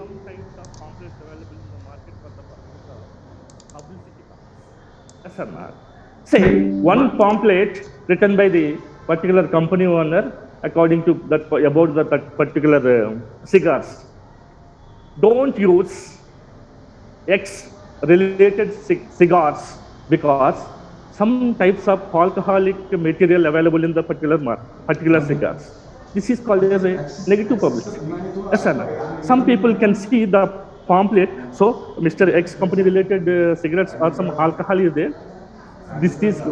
some types of pamphlets available in the market for the purpose of publicity purpose. Yes or not? Say one pamphlet written by the particular company owner according to that about that particular cigars. Don't use X related cigars because some types of alcoholic material available in the particular cigars. This is called as a negative publicity. Yes or no? Some people can see the pamphlet. So Mr. X company related cigarettes or some alcohol is there. This is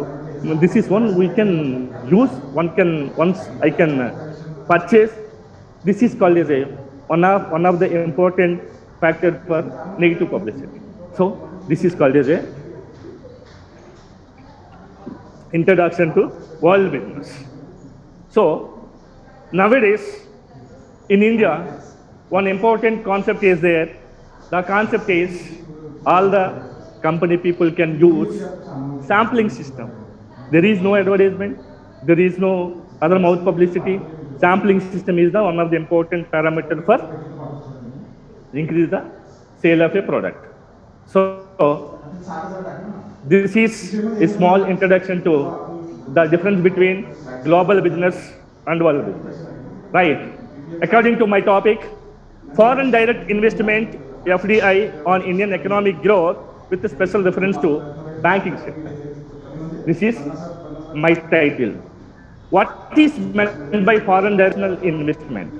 this is one we can use. One can once I can purchase. This is called as a one of the important factor for negative publicity. So this is called as a introduction to world business. So nowadays in India, one important concept is there. The concept is all the company people can use sampling system. There is no advertisement. There is no other mouth publicity. Sampling system is the one of the important parameter for increase the sale of a product. So this is a small introduction to the difference between global business and world business. Right. According to my topic, foreign direct investment (FDI) on Indian economic growth with a special reference to banking sector. This is my title. What is meant by foreign direct investment?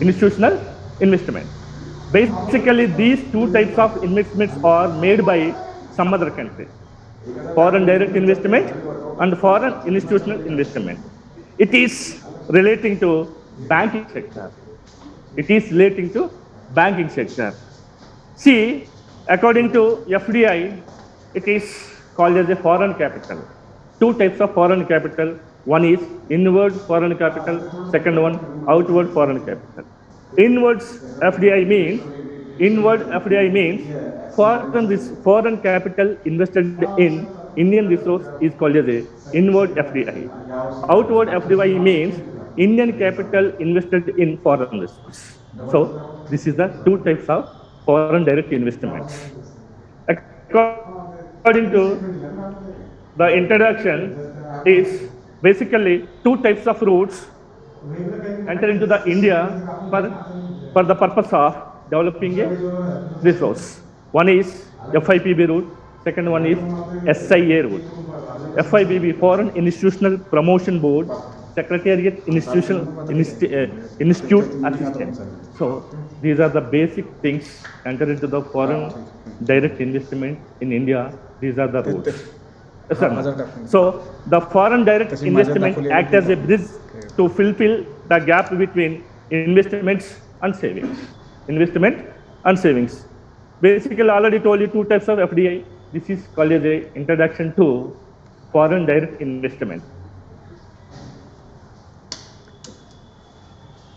Institutional investment. Basically, these two types of investments are made by some other country. Foreign direct investment and foreign institutional investment. It is relating to banking sector. It is relating to banking sector. See, according to FDI, it is called as a foreign capital. Two types of foreign capital. One is inward foreign capital, second one outward foreign capital. Inward FDI means foreign capital invested in Indian resource is called as a inward FDI. Outward FDI means Indian capital invested in foreign resource. So this is the two types of foreign direct investments. According to the introduction is basically two types of routes enter into the India for the purpose of developing a resource. One is FIPB route, second one is SIA route. FIPB, Foreign Institutional Promotion Board, Secretariat Institute Assistant. So these are the basic things enter into the foreign direct investment in India. These are the routes. So the foreign direct investment acts as a bridge to fulfill the gap between investments and savings. Investment and savings. Basically, I already told you two types of FDI. This is called as a introduction to foreign direct investment.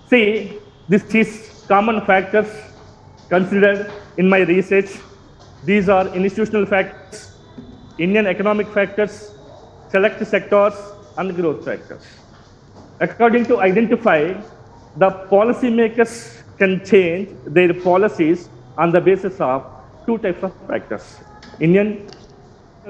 See, this is common factors considered in my research. These are institutional factors, Indian economic factors, select sectors, and growth factors. According to identify, the policymakers can change their policies on the basis of two types of factors: Indian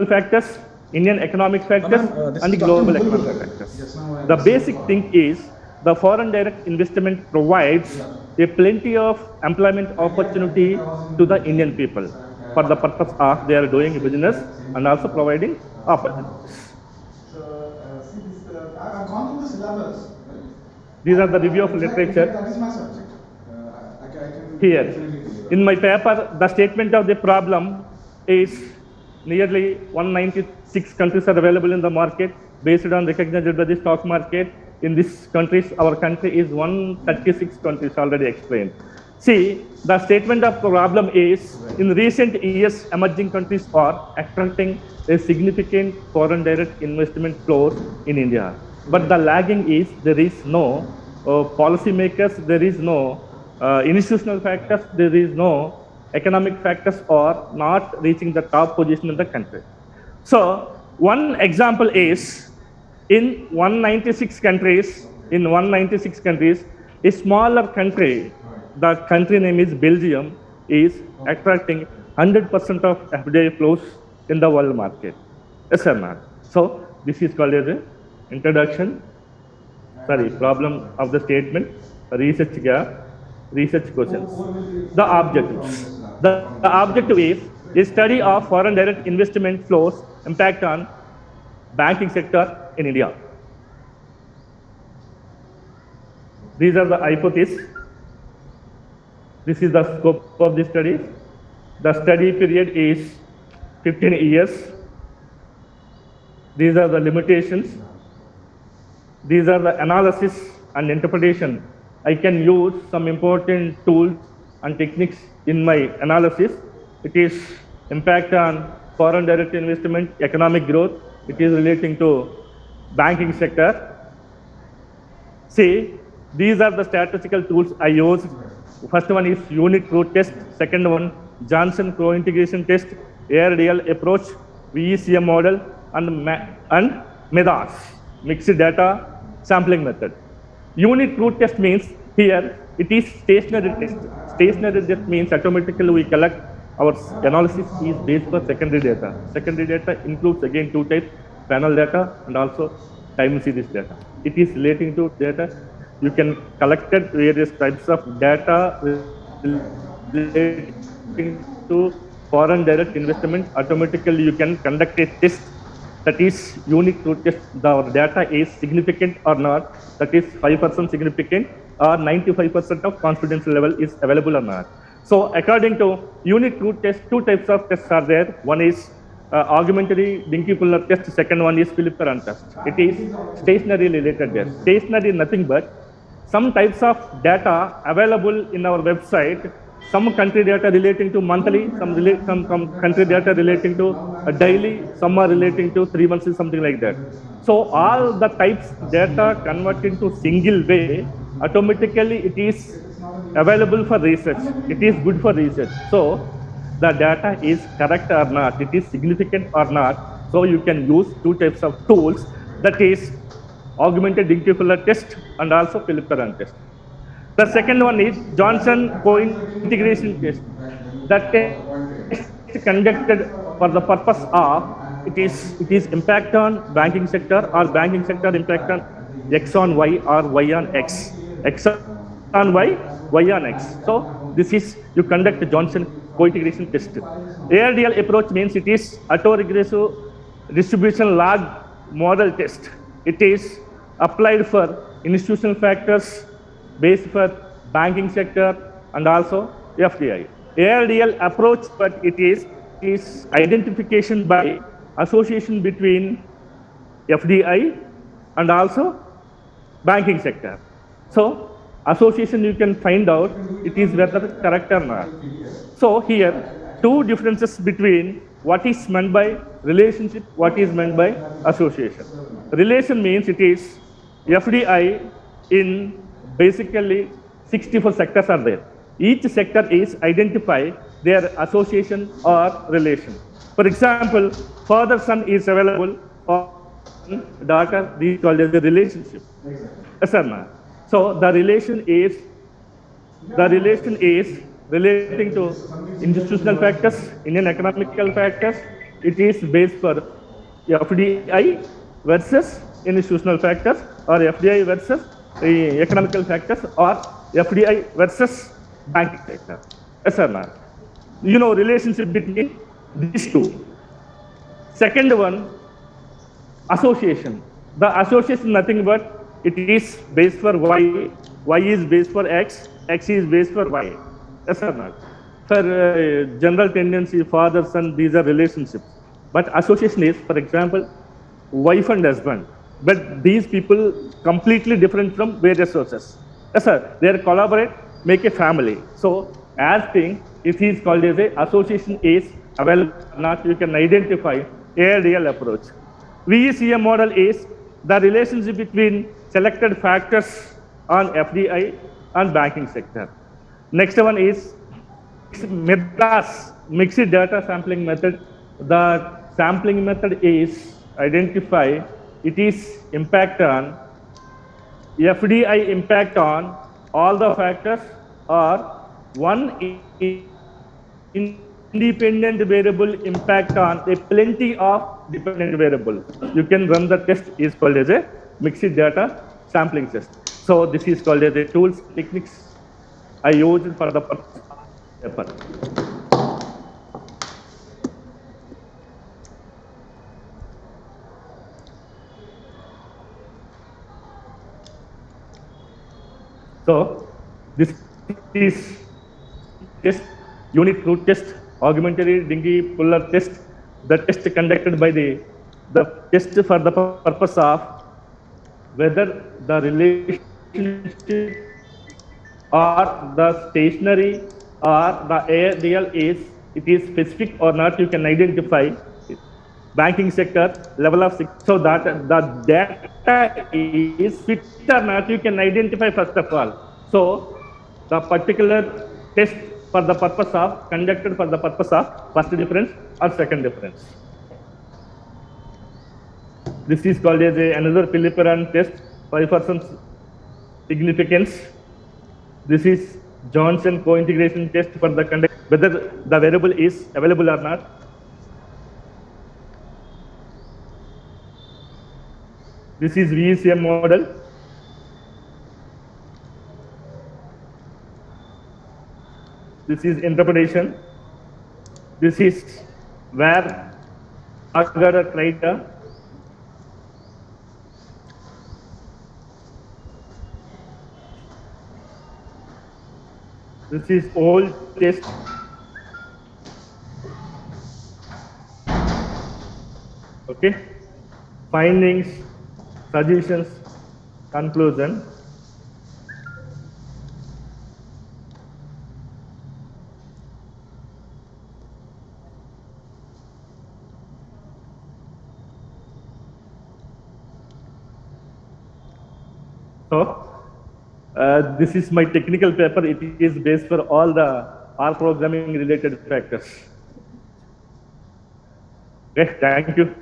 factors, Indian economic factors, and global economic factors. The basic thing is the foreign direct investment provides a plenty of employment opportunity to the Indian people for the purpose of they are doing business and also providing opportunities. I've gone through the syllabus. These are the review of literature. That is my subject. Here, in my paper, the statement of the problem is nearly 196 countries are available in the market based on recognized by the stock market. In these countries, our country is 136 countries already explained. See, the statement of problem is in recent years, emerging countries are attracting a significant foreign direct investment flows in India. But the lagging is there is no policymakers, there is no institutional factors, there is no economic factors are not reaching the top position in the country. So one example is in 196 countries, a smaller country the country name is Belgium, is attracting 100% of FDI flows in the world market. Yes, sir, ma'am. So this is called as a introduction, problem of the statement, research gap, research questions. The objectives. The objective is a study of foreign direct investment flows impact on banking sector in India. These are the hypotheses. This is the scope of the study. The study period is 15 years. These are the limitations. These are the analysis and interpretation. I can use some important tools and techniques in my analysis. It is impact on foreign direct investment, economic growth. It is relating to banking sector. See, these are the statistical tools I used. First one is unit root test. Second one, Johnson co-integration test, ARDL approach, VECM model, and MEDAS, mixed data sampling method. Unit root test means here it is stationary test. Stationary test means automatically we collect our analysis is based for secondary data. Secondary data includes again two types, panel data and also time series data. It is relating to data. You can collect various types of data relating to foreign direct investment. Automatically you can conduct a test that is unique to test the data is significant or not, that is 5% significant or 95% of confidence level is available or not. So according to unit root test, two types of tests are there. One is augmentary Dinky-Puller test, second one is Philip-Perron test. It is stationary related test. Stationary is nothing but some types of data available in our website, some country data relating to monthly, some country data relating to daily, some are relating to 3 months, something like that. So all the types data converted to single way, automatically it is available for research. It is good for research. So the data is correct or not, it is significant or not. So you can use two types of tools, that is augmented Dinky-Puller test and also Philip-Perron test. The second one is Johnson co-integration test. The test conducted for the purpose of it is impact on banking sector or banking sector impact on X on Y or Y on X. X on Y, Y on X. So this is you conduct Johnson co-integration test. ARDL approach means it is autoregressive distribution log model test. It is applied for institutional factors based for banking sector and also FDI. ARDL approach, but it is identification by association between FDI and also banking sector. So association you can find out it is whether correct or not. So here two differences between what is meant by relationship, what is meant by association. Relation means it is FDI in basically 64 sectors are there. Each sector is identify their association or relation. For example, father son is available, or daughter, these called as a relationship. Yes or no? So the relation is relating to institutional factors, Indian economical factors. It is based for FDI versus institutional factors, or FDI versus economical factors, or FDI versus banking sector. Yes or no? You know relationship between these two. Second one, association. The association nothing but it is based for Y, Y is based for X, X is based for Y. Yes or not? For general tendency, father, son, these are relationships. But association is, for example, wife and husband. But these people completely different from various sources. Yes, sir. They collaborate, make a family. So, as thing, if he is called as a association is available or not, you can identify a real approach. VECM model is the relationship between selected factors on FDI and banking sector. Next one is MEDAS, mixed data sampling method. The sampling method is identify it is impact on FDI impact on all the factors or one independent variable impact on a plenty of dependent variable. You can run the test is called as a mixed data sampling test. So this is called as a tools and techniques I used for the purpose of this paper. So this is test, unit root test, augmentary dingy puller test, the test conducted by the test for the purpose of whether the relationship or the stationary or the ideal is it is specific or not, you can identify banking sector, level of security, so that the data is fit or not, you can identify first of all. So the particular test for the purpose of conducted for the purpose of first difference or second difference. This is called as another Philipperan test for some significance. This is Johnson co-integration test for the conduct whether the variable is available or not. This is VECM model. This is interpretation. This is where Agar criteria. This is old test. Okay. Findings, suggestions, conclusion. So this is my technical paper. It is based for all the R programming related factors. Okay, thank you.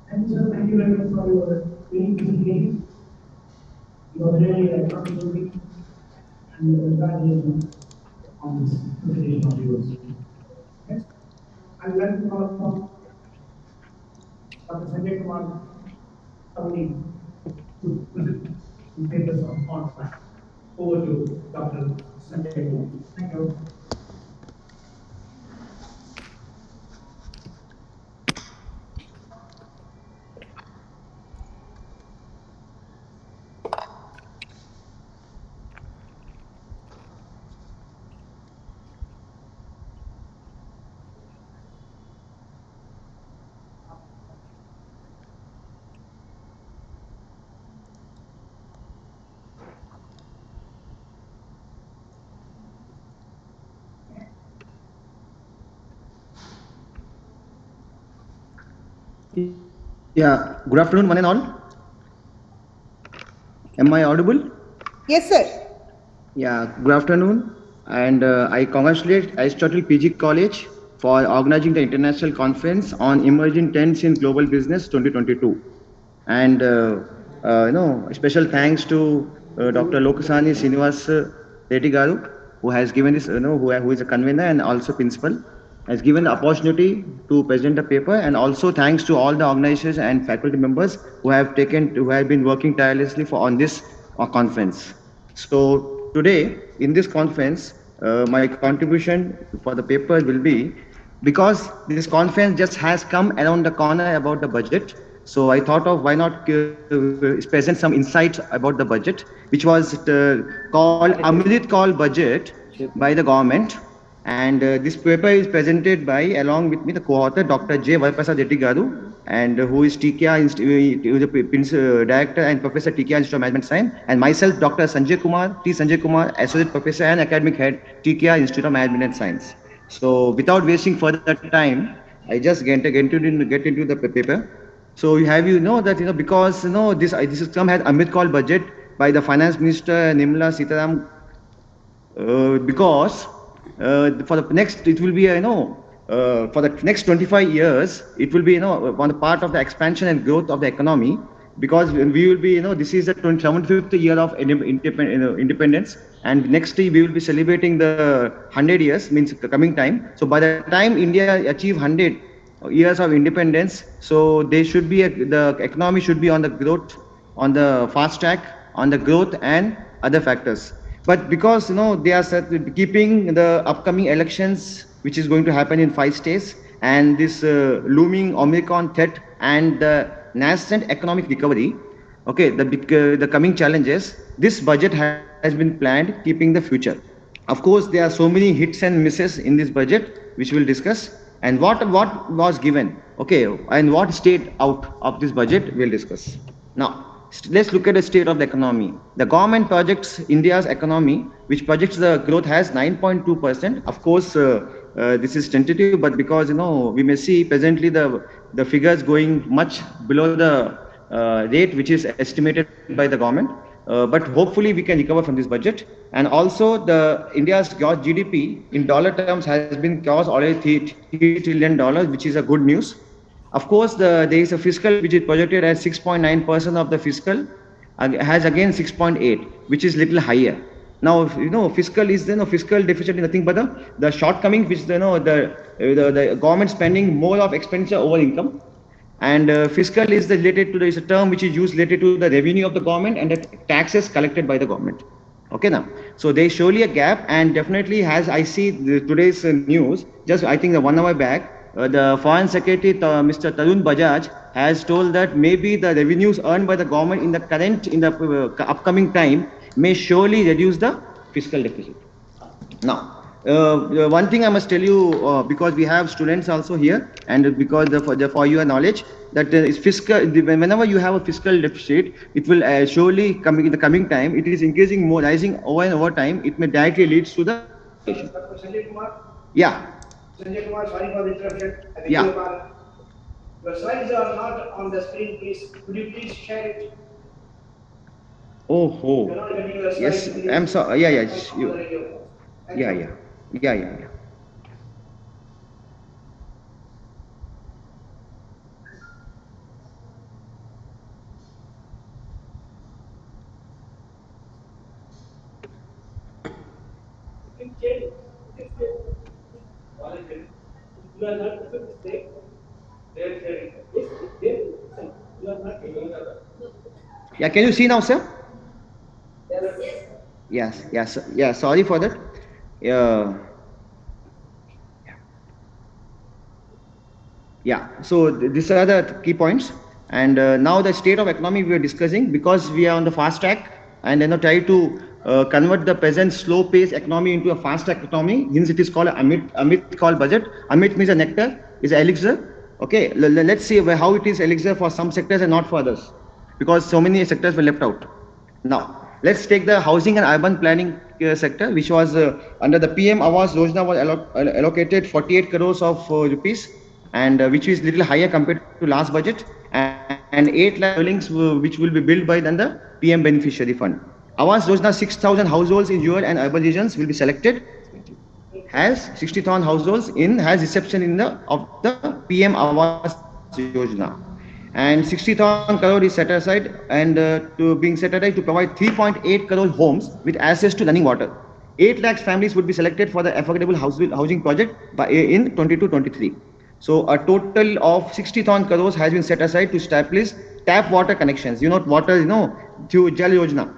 Thank you, sir. Thank you very much for your great presentation. You are really contributing and congratulations on this presentation of yours. Next, I would like to call upon Dr. Sanjay Kumar Kavli to present the papers on contract. Over to Dr. Sanjay Kumar. Thank you. Yeah, good afternoon, one and all. Am I audible? Yes, sir. Yeah, good afternoon. And I congratulate Aristotle PG College for organizing the international conference on emerging trends in global business 2022. And special thanks to Dr. Lokasani Srinivas Reddy Garu, who has given this, who is a convener and also principal, has given the opportunity to present the paper, and also thanks to all the organizers and faculty members who have been working tirelessly on this conference. So today in this conference, my contribution for the paper will be, because this conference just has come around the corner about the budget. So I thought of why not present some insights about the budget, which was called Amrit Call Budget by the government. And this paper is presented by, along with me, the co-author, Dr. J. Varaprasad Reddy Garu, and who is Director and Professor TKR Institute of Management Science, and myself, Dr. Sanjay Kumar, Associate Professor and Academic Head, TKR Institute of Management Science. So without wasting further time, I just get into the paper. So you know that because this system has Amrit Call Budget by the Finance Minister Nirmala Sitaram, because for the next, it will be for the next 25 years, it will be on the part of the expansion and growth of the economy. because we will be, this is the 75th year of independence, and next year we will be celebrating the 100 years, means the coming time. So by the time India achieve 100 years of independence, so they should be the economy should be on the growth, on the fast track, on the growth and other factors. But because they are keeping the upcoming elections, which is going to happen in 5 states, and this looming Omicron threat and the nascent economic recovery, okay, the coming challenges, this budget has been planned keeping the future. Of course, there are so many hits and misses in this budget, which we'll discuss, and what was given, okay, and what stayed out of this budget, we'll discuss. Now, let's look at the state of the economy. The government projects India's economy, which projects the growth has 9.2%. Of course, this is tentative, but because we may see presently the figures going much below the rate which is estimated by the government. But hopefully we can recover from this budget. And also the India's gross GDP in dollar terms has been crossed already $3 trillion, which is a good news. Of course, there is a fiscal which is projected as 6.9% of the fiscal, has again 6.8, which is little higher. Now, fiscal is fiscal deficit is nothing but the shortcoming which the government spending more of expenditure over income, and fiscal is related to is a term which is used related to the revenue of the government and the taxes collected by the government. Okay, now, so there is surely a gap, and definitely, as I see today's news, just I think 1 hour back, the Foreign Secretary, Mr. Tarun Bajaj, has told that maybe the revenues earned by the government in the upcoming time may surely reduce the fiscal deficit. Now, one thing I must tell you, because we have students also here, and because for your knowledge, that is fiscal. Whenever you have a fiscal deficit, it will surely coming in the coming time. It is increasing more, rising over and over time. It may directly leads to the inflation. Sanjay Kumar. Yeah. Sanjay Kumar, sorry for the interruption. Yeah. Your slides are not on the screen, please. Could you please share it? Oh, You're not getting your slides, yes. please. I'm sorry. Yeah, yeah. On the radio. Thank Yeah, you. yeah. Yeah, yeah, yeah. Yeah, can you see now, sir? Yes, yes, yeah. Sorry for that. Yeah. Yeah, so these are the key points. And now the state of economy we are discussing, because we are on the fast track and try to convert the present slow pace economy into a fast track economy. Hence it is called Amit called budget. Amit means a nectar, is elixir. Okay, let's see how it is elixir for some sectors and not for others, because so many sectors were left out. Now, let's take the housing and urban planning sector, which was under the PM Awas Yojana was allocated 48 crores of rupees, and which is little higher compared to last budget, and 8 lakh dwellings which will be built by then the PM beneficiary fund. Awas Yojana, 6,000 households in rural and urban regions will be selected, has 60,000 households has reception in of the PM Awas Yojana. And 60,000 crore is set aside and to being set aside to provide 3.8 crore homes with access to running water. 8 lakhs families would be selected for the affordable housing project in 22-23. So a total of 60,000 crores has been set aside to establish tap water connections. Water, through Jal Yojana.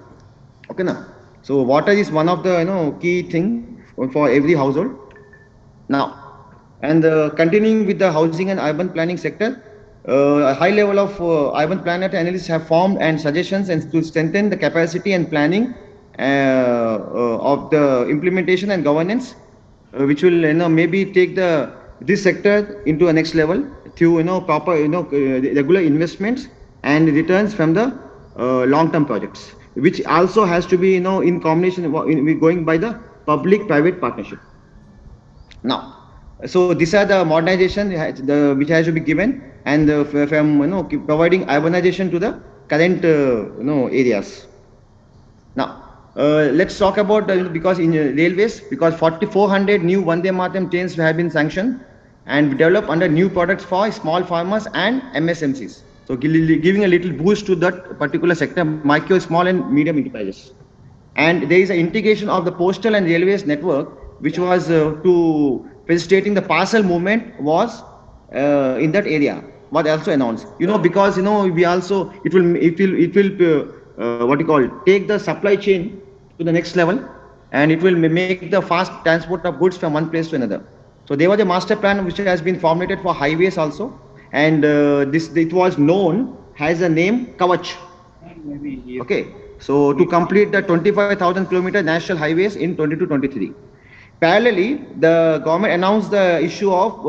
Okay, now. So water is one of the key thing for every household. Now, and continuing with the housing and urban planning sector, a high level of urban planner analysts have formed and suggestions and to strengthen the capacity and planning of the implementation and governance, which will maybe take this sector into a next level through proper regular investments and returns from the long-term projects, which also has to be in combination going by the public-private partnership. Now, so these are the modernization which has to be given, and from providing urbanization to the current areas. Now, let's talk about because in railways, because 4,400 new Vande Mataram trains have been sanctioned and developed under new products for small farmers and MSMCs. So giving a little boost to that particular sector, micro, small and medium enterprises. And there is an integration of the postal and railways network, which was to facilitating the parcel movement was in that area, was also announced. Because we also it will what you call take the supply chain to the next level, and it will make the fast transport of goods from one place to another. So there was a master plan which has been formulated for highways also, and this it was known as a name Kavach. Okay, so to complete the 25,000 kilometer national highways in 22-23. Parallelly, the government announced the issue of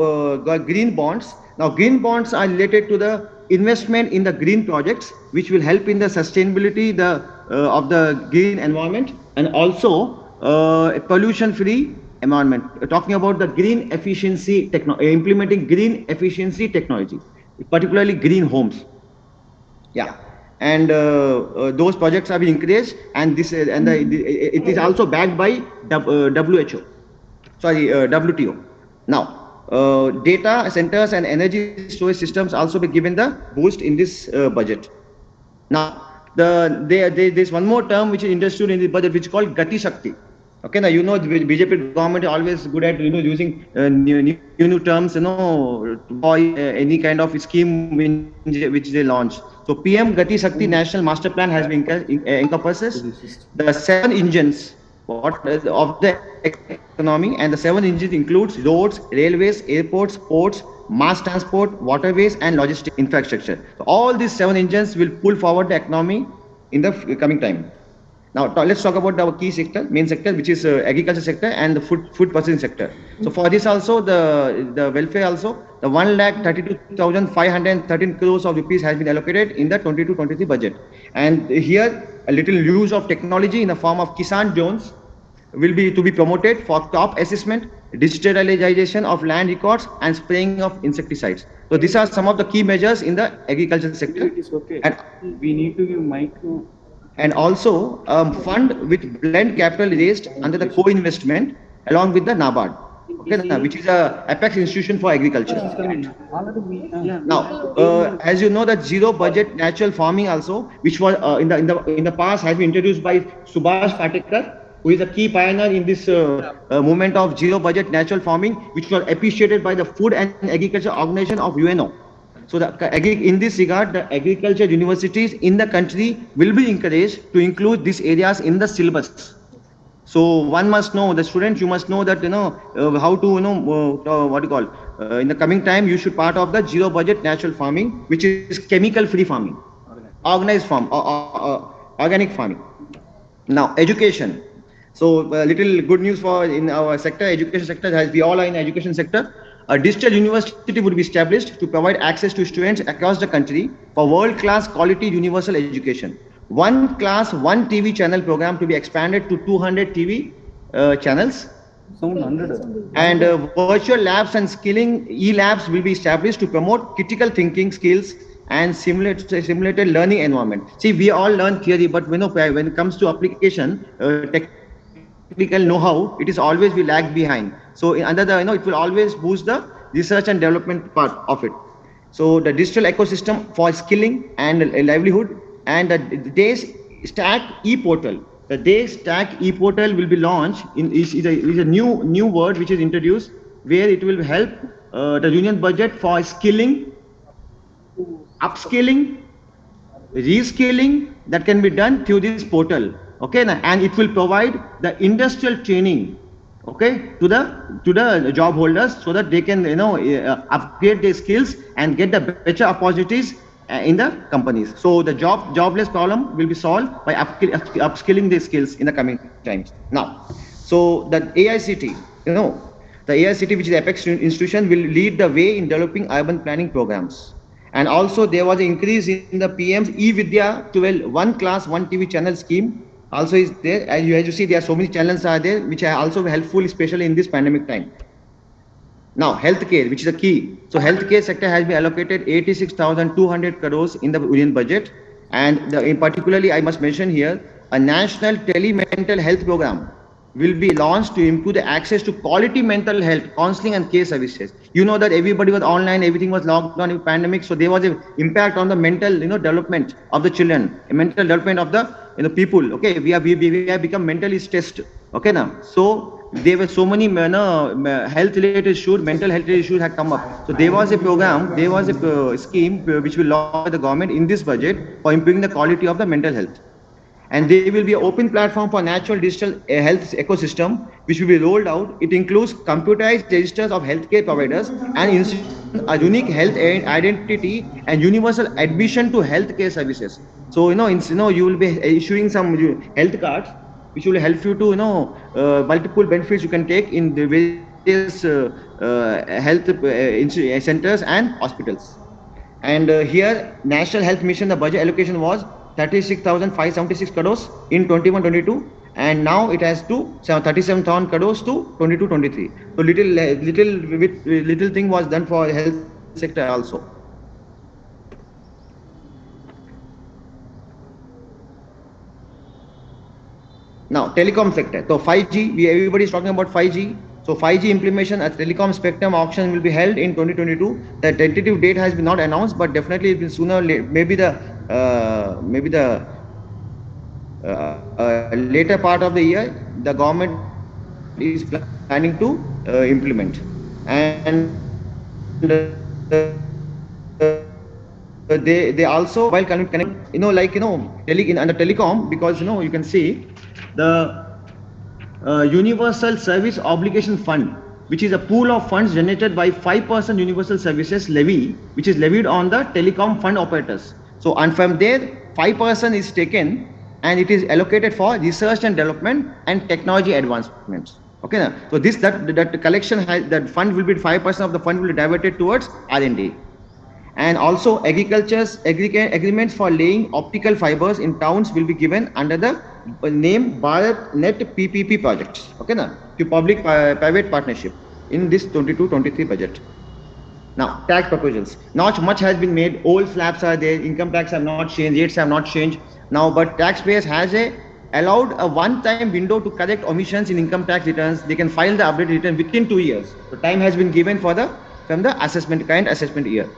green bonds. Now, green bonds are related to the investment in the green projects, which will help in the sustainability of the green environment, and also pollution-free environment. Talking about the green efficiency implementing green efficiency technology, particularly green homes. Yeah, and those projects have been encouraged, and it is also backed by WHO. Sorry, WTO. Now, data centers and energy storage systems also be given the boost in this budget. Now, there's one more term which is introduced in the budget, which is called Gati Shakti. Okay, now the BJP government is always good at using new terms for any kind of scheme which they launch. So PM Gati Shakti National Master Plan has been encompasses the 7 engines of the economy, and the 7 engines includes roads, railways, airports, ports, mass transport, waterways, and logistic infrastructure. So all these 7 engines will pull forward the economy in the coming time. Now let's talk about our key sector, main sector, which is agriculture sector and the food processing sector. So for this also the welfare also the 1,32,513 crores of rupees has been allocated in the 22-23 budget. And here a little use of technology in the form of Kisan drones will be to be promoted for crop assessment, digitalization of land records, and spraying of insecticides. So these are some of the key measures in the agriculture sector. It is okay. And We need to give mic to. and also fund with blend capital raised under the co-investment along with the NABARD, okay, which is a apex institution for agriculture. Now, as you know, that zero budget natural farming also, which was in the past has been introduced by Subhash Patekar, who is a key pioneer in this movement of zero budget natural farming, which was appreciated by the Food and Agriculture Organization of UNO. So in this regard, the agriculture universities in the country will be encouraged to include these areas in the syllabus. So one must know, the students, you must know that how to what you call in the coming time you should part of the zero budget natural farming, which is chemical free farming, organized farm, organic farming. Now education. So little good news for in our sector, education sector, as we all are in education sector. A digital university would be established to provide access to students across the country for world-class quality universal education. One class, one TV channel program to be expanded to 200 TV channels. Sound 100. And virtual labs and skilling e-labs will be established to promote critical thinking skills and simulated learning environment. See, we all learn theory, but when it comes to application, technical know-how, it is always we lag behind. So under the it will always boost the research and development part of it. So the digital ecosystem for skilling and livelihood, and the Dist Stack e-portal. The Dist Stack e-portal will be launched is a new word which is introduced, where it will help the union budget for skilling, upskilling, reskilling that can be done through this portal. Okay, and it will provide the industrial training, okay, to the job holders, so that they can upgrade their skills and get the better opportunities in the companies. So the jobless problem will be solved by upskilling their skills in the coming times. Now, so the AICT, the AICT, which is the apex institution, will lead the way in developing urban planning programs. And also there was an increase in the PM's e-Vidya 12 one class one TV channel scheme. Also is there, as you see, there are so many channels are there, which are also helpful, especially in this pandemic time. Now, healthcare, which is a key. So, healthcare sector has been allocated 86,200 crores in the union budget, and in particularly, I must mention here a national telemental health program will be launched to improve the access to quality mental health counseling and care services. You know that everybody was online, everything was locked down in pandemic, so there was an impact on the mental, development of the children, mental development of the, people. Okay, we have become mentally stressed. Okay, now, so there were so many, health related issues, mental health issues had come up. So there was a program, there was a scheme which will launch by the government in this budget for improving the quality of the mental health. And there will be an open platform for natural digital health ecosystem which will be rolled out. It includes computerized registers of healthcare providers and institutions, a unique health identity, and universal admission to healthcare services. So you will be issuing some health cards which will help you to multiple benefits you can take in the various health centers and hospitals. And here, National Health Mission, the budget allocation was 36,576 crores in 21-22, and now it has to 37,000 crores to 22-23. So little thing was done for health sector also. Now, telecom sector. So 5G, everybody is talking about 5G. So 5G implementation at telecom spectrum auction will be held in 2022. The tentative date has been not announced, but definitely it will sooner. Later part of the year, the government is planning to implement. And they also they also mobile connect, under telecom, because you can see the Universal Service Obligation Fund, which is a pool of funds generated by 5% Universal Services levy, which is levied on the telecom fund operators. So, and from there, 5% is taken and it is allocated for research and development and technology advancements. Okay, now, so that collection that fund will be 5% of the fund will be diverted towards R&D. And also agriculture's agreements for laying optical fibers in towns will be given under the name Bharat Net PPP projects. Okay, now, to public private partnership in this 22-23 budget. Now, tax proposals. Not much has been made. Old slabs are there. Income tax have not changed. Rates have not changed. Now, but taxpayers has allowed a one-time window to correct omissions in income tax returns. They can file the updated return within 2 years. So, time has been given from the current assessment year.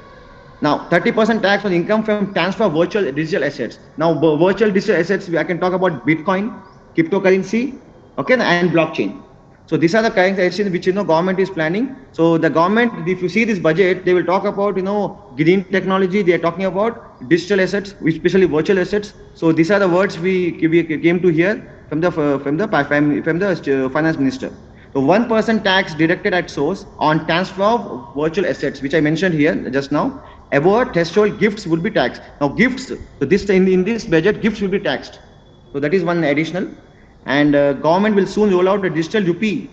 Now, 30% tax on income from transfer of virtual digital assets. Now, virtual digital assets, I can talk about Bitcoin, cryptocurrency, okay, and blockchain. So these are the kinds of actions which government is planning. So the government, if you see this budget, they will talk about green technology. They are talking about digital assets, especially virtual assets. So these are the words we came to hear from the finance minister. So 1% tax deducted at source on transfer of virtual assets, which I mentioned here just now. Above threshold, gifts would be taxed. Now gifts, so this in this budget, gifts will be taxed. So that is one additional. And government will soon roll out a digital rupee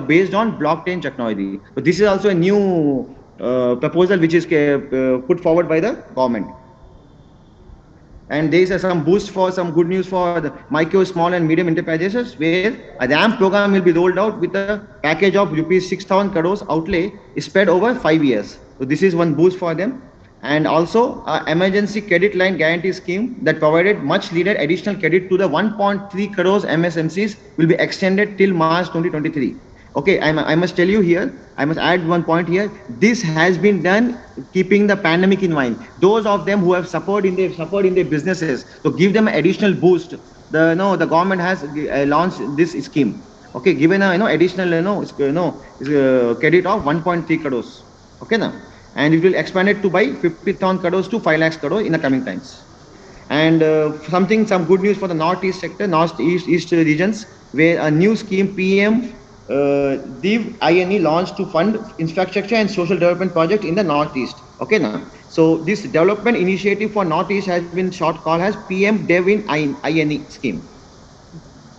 based on blockchain technology. So this is also a new proposal which is put forward by the government. And there is some boost for some good news for the micro, small and medium enterprises, where a RAM program will be rolled out with a package of rupees 6,000 crores outlay spread over 5 years. So this is one boost for them. And also emergency credit line guarantee scheme that provided much needed additional credit to the 1.3 crores MSMCs will be extended till March 2023. Okay, I must tell you here, I must add one point here. This has been done keeping the pandemic in mind. Those of them who have suffered in their businesses, so give them an additional boost. The government has launched this scheme. Okay, given a additional credit of 1.3 crores. Okay, now, and it will expand it to by 50,000 crores to 5 lakhs crores in the coming times. And some good news for the northeast sector, northeast regions, where a new scheme PM Div INE launched to fund infrastructure and social development project in the northeast. Okay, now, so this development initiative for northeast has been short called as PM Dev in INE scheme.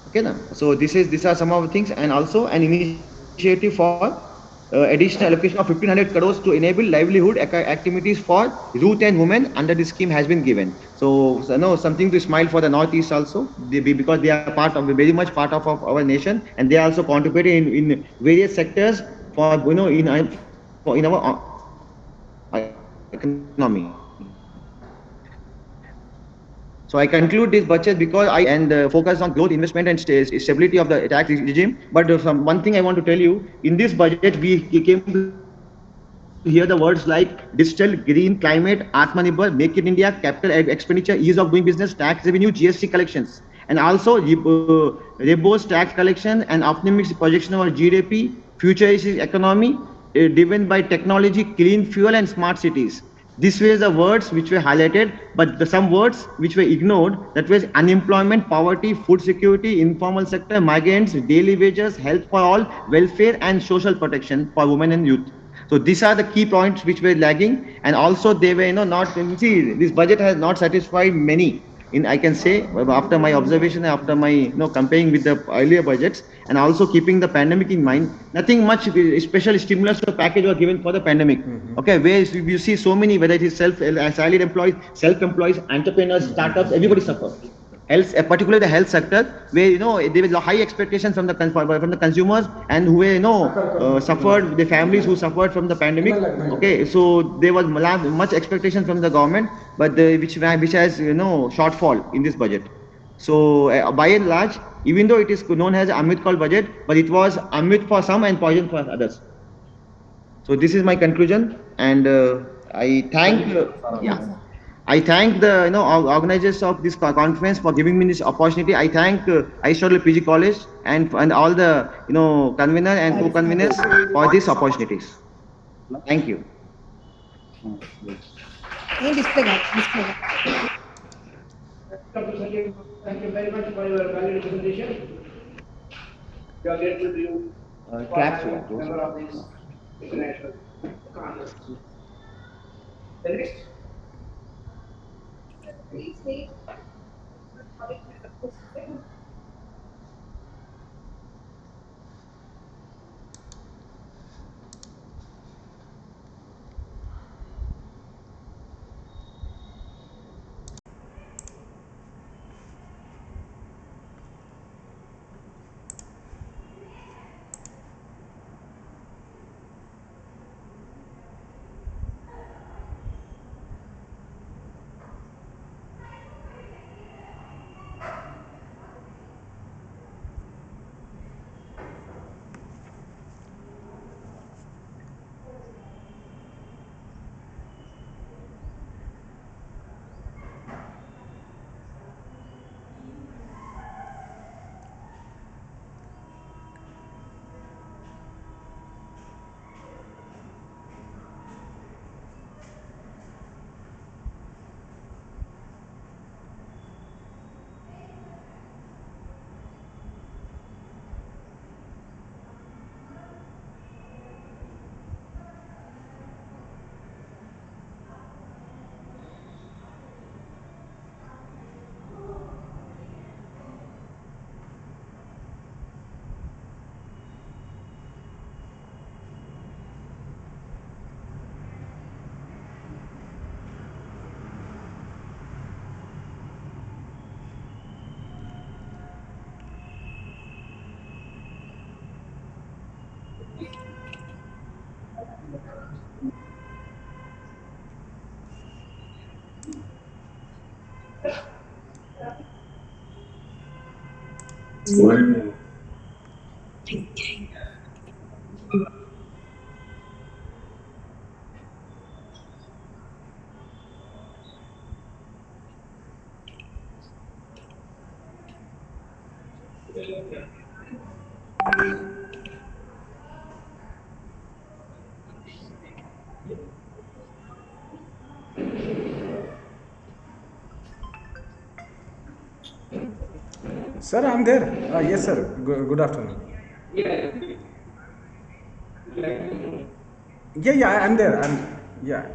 Okay, now, so these are some of the things, and also an initiative for additional allocation of 1,500 crores to enable livelihood activities for youth and women under this scheme has been given. So something to smile for the northeast also, because they are very much part of our nation, and they are also contributing in various sectors for in our economy. So I conclude this budget because I and focus on growth, investment, and stability of the tax regime. But one thing I want to tell you, in this budget, we came to hear the words like digital, green, climate, Atmanirbhar, Make in India, capital expenditure, ease of doing business, tax revenue, GST collections, and also robust tax collection and optimistic projection of our GDP, futuristic economy, driven by technology, clean fuel, and smart cities. These were the words which were highlighted, but some words which were ignored, that was unemployment, poverty, food security, informal sector, migrants, daily wages, health for all, welfare, and social protection for women and youth. So these are the key points which were lagging, and also they were not. See, this budget has not satisfied many. In I can say after my observation, after my comparing with the earlier budgets, and also keeping the pandemic in mind, nothing much special stimulus or package was given for the pandemic. Okay, where you see so many, whether it is salaried employees, self-employed, entrepreneurs, startups, everybody suffer. Health, particularly the health sector, where there was a high expectation from the consumers, and who were suffered, the families who suffered from the pandemic. Okay, so there was much expectation from the government, but which has shortfall in this budget. So by and large, even though it is known as Amit call budget, but it was Amit for some and poison for others. So this is my conclusion, and I thank yeah. I thank the organizers of this conference for giving me this opportunity. I thank Aristotle PG College and all the convener and co-conveners for these opportunities. Thank you. Dr. Sanjay, thank you very much for your valuable presentation. We are grateful to you for Claps, having yeah, member of this international conference. The next. Sir, I'm there. Yes, sir. Good afternoon. Yeah, yeah, I'm there. Yeah.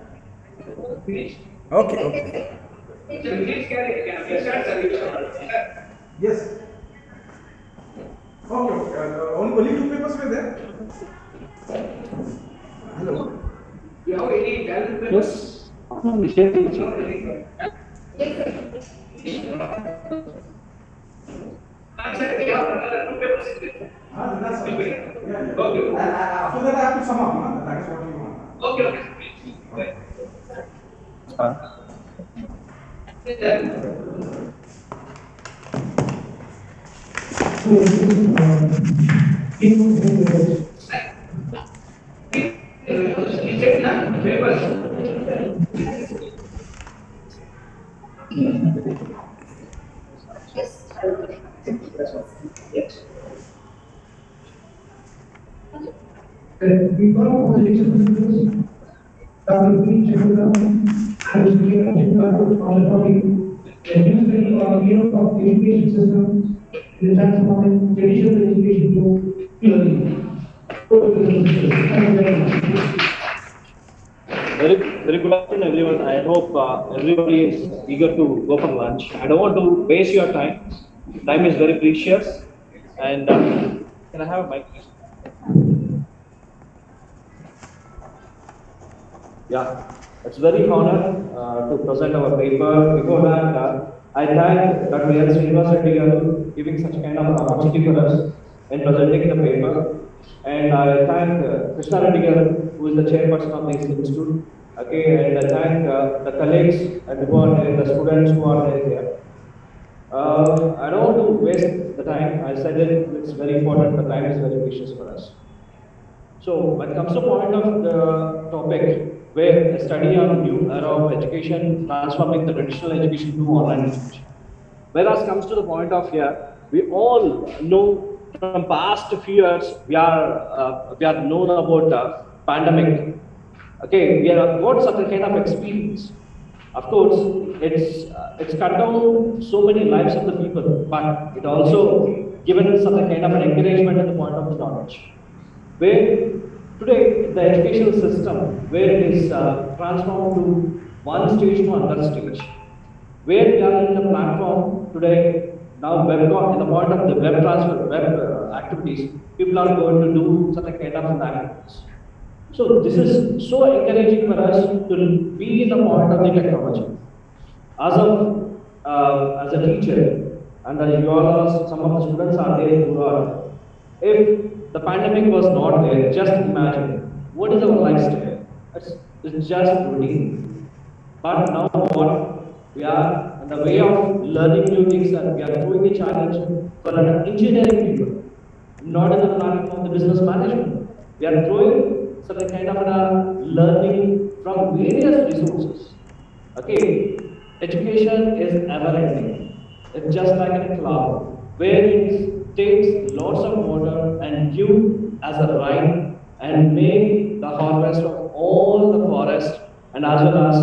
Okay, okay. Yes. Okay, okay. Only two papers were there. Hello. Yes. That's all. Yeah, yeah. And after that, I have to sum up. That is what you want. Uh, We follow the lecture Dr. B. Chilkur, I was here on the topic, the new study or field of education system in transforming traditional education to e-learning. Thank you very much. Very good afternoon, everyone. I hope everybody is eager to go for lunch. I don't want to waste your time. Time is very precious. And can I have a mic? Yeah, it's very honor to present our paper. Before that, I thank Dr. L. Srinivas Reddy for giving such kind of an opportunity for us in presenting the paper. And I thank Krishna Reddy garu, who is the chairperson of this institute. Okay, and I thank the colleagues and the students who are there here. I don't want to waste the time. I said it's very important. The time is very precious for us. So when it comes to point of the topic, where a study on new era of education, transforming the traditional education to online education. Whereas comes to the point of here, we all know from past few years we are known about pandemic. Okay, we have got certain kind of experience. Of course, it's cut down so many lives of the people, but it also given certain kind of an encouragement at the point of the knowledge. Where today the educational system, where it is transformed to one stage to another stage, where we are in the platform today, now in the point of the web transfer, web activities, people are going to do certain kind of activities. So this is so encouraging for us to be in the point of the technology. As a teacher, and as you all are, some of the students are there who are, if the pandemic was not there, just imagine what is our lifestyle. It's just routine. But now what we are in the way of learning new things, and we are throwing a challenge for an engineering people, not in the platform of the business management. We are throwing certain kind of learning from various resources. Okay, education is never ending. It's just like a cloud where it takes lots of water and give as a rain and make the harvest of all the forest and as well as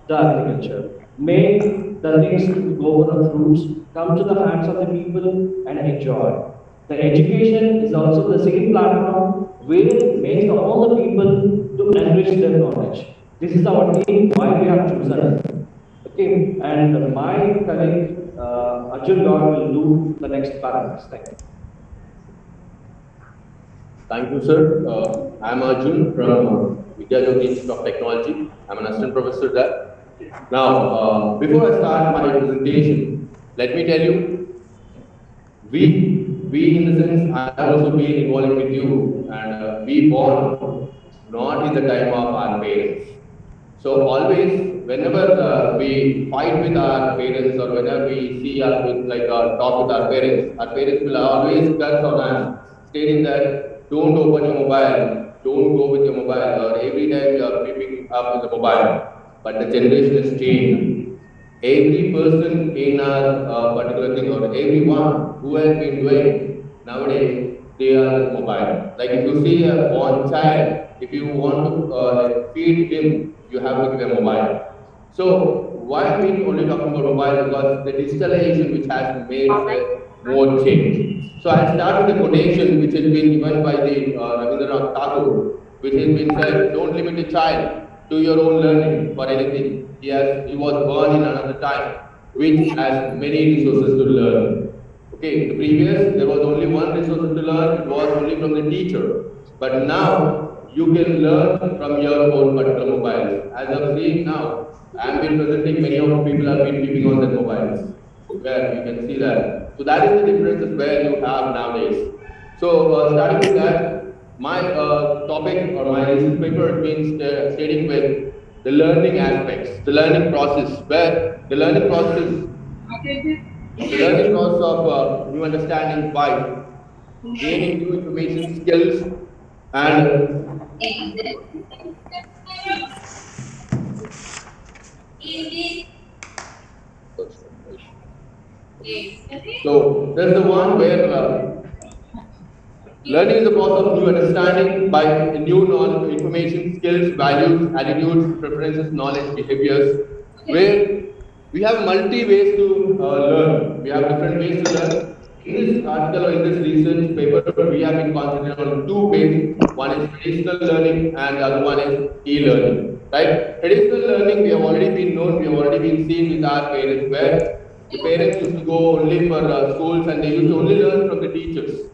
the agriculture. Make the things to go for the fruits, come to the hands of the people and enjoy. The education is also the same platform where it makes all the people to enrich their knowledge. This is our theme, why we have chosen. Okay, and my colleague Arjun God will do the next paragraphs. Thank you. Thank you, sir. I'm Arjun from Vidyajyoti Institute of Technology. I'm an assistant professor there. Now, before I start my presentation, let me tell you, we in the sense, I have also been involved with you, and we born not in the time of our parents. So always, whenever we fight with our parents or whenever we see our talk with our parents will always curse on us, stating that don't open your mobile, don't go with your mobile, or every time you are peeping up with the mobile. But the generation has changed. Every person in our particular thing or everyone who has been doing nowadays, they are mobile. Like if you see a born child, if you want to feed him, you have to give a mobile. So why are we only talking about mobile? Because the digitalization which has made more change. So I start with a quotation which has been given by the Rabindranath Tagore, which has been said, don't limit a child to your own learning for anything. He was born in another time, which has many resources to learn. Okay, the previous, there was only one resource to learn, it was only from the teacher. But now, you can learn from your own particular mobiles. As I'm seeing now, I have been presenting, many of the people have been keeping on their mobiles, where you can see that. So that is the difference where you have nowadays. So starting with that, my topic or my research paper has been stating with the learning aspects, the learning process, where the learning process The learning process of new understanding by gaining new information skills and so there's the one where learning is the process of new understanding by new knowledge, information, skills, values, attitudes, preferences, knowledge, behaviors, where we have multi ways to learn. We have different ways to learn. In this article or in this research paper, we have been concentrating on two ways. One is traditional learning and the other one is e-learning. Right? Traditional learning, we have already been known, we have already been seen with our parents, where the parents used to go only for schools and they used to only learn from the teachers.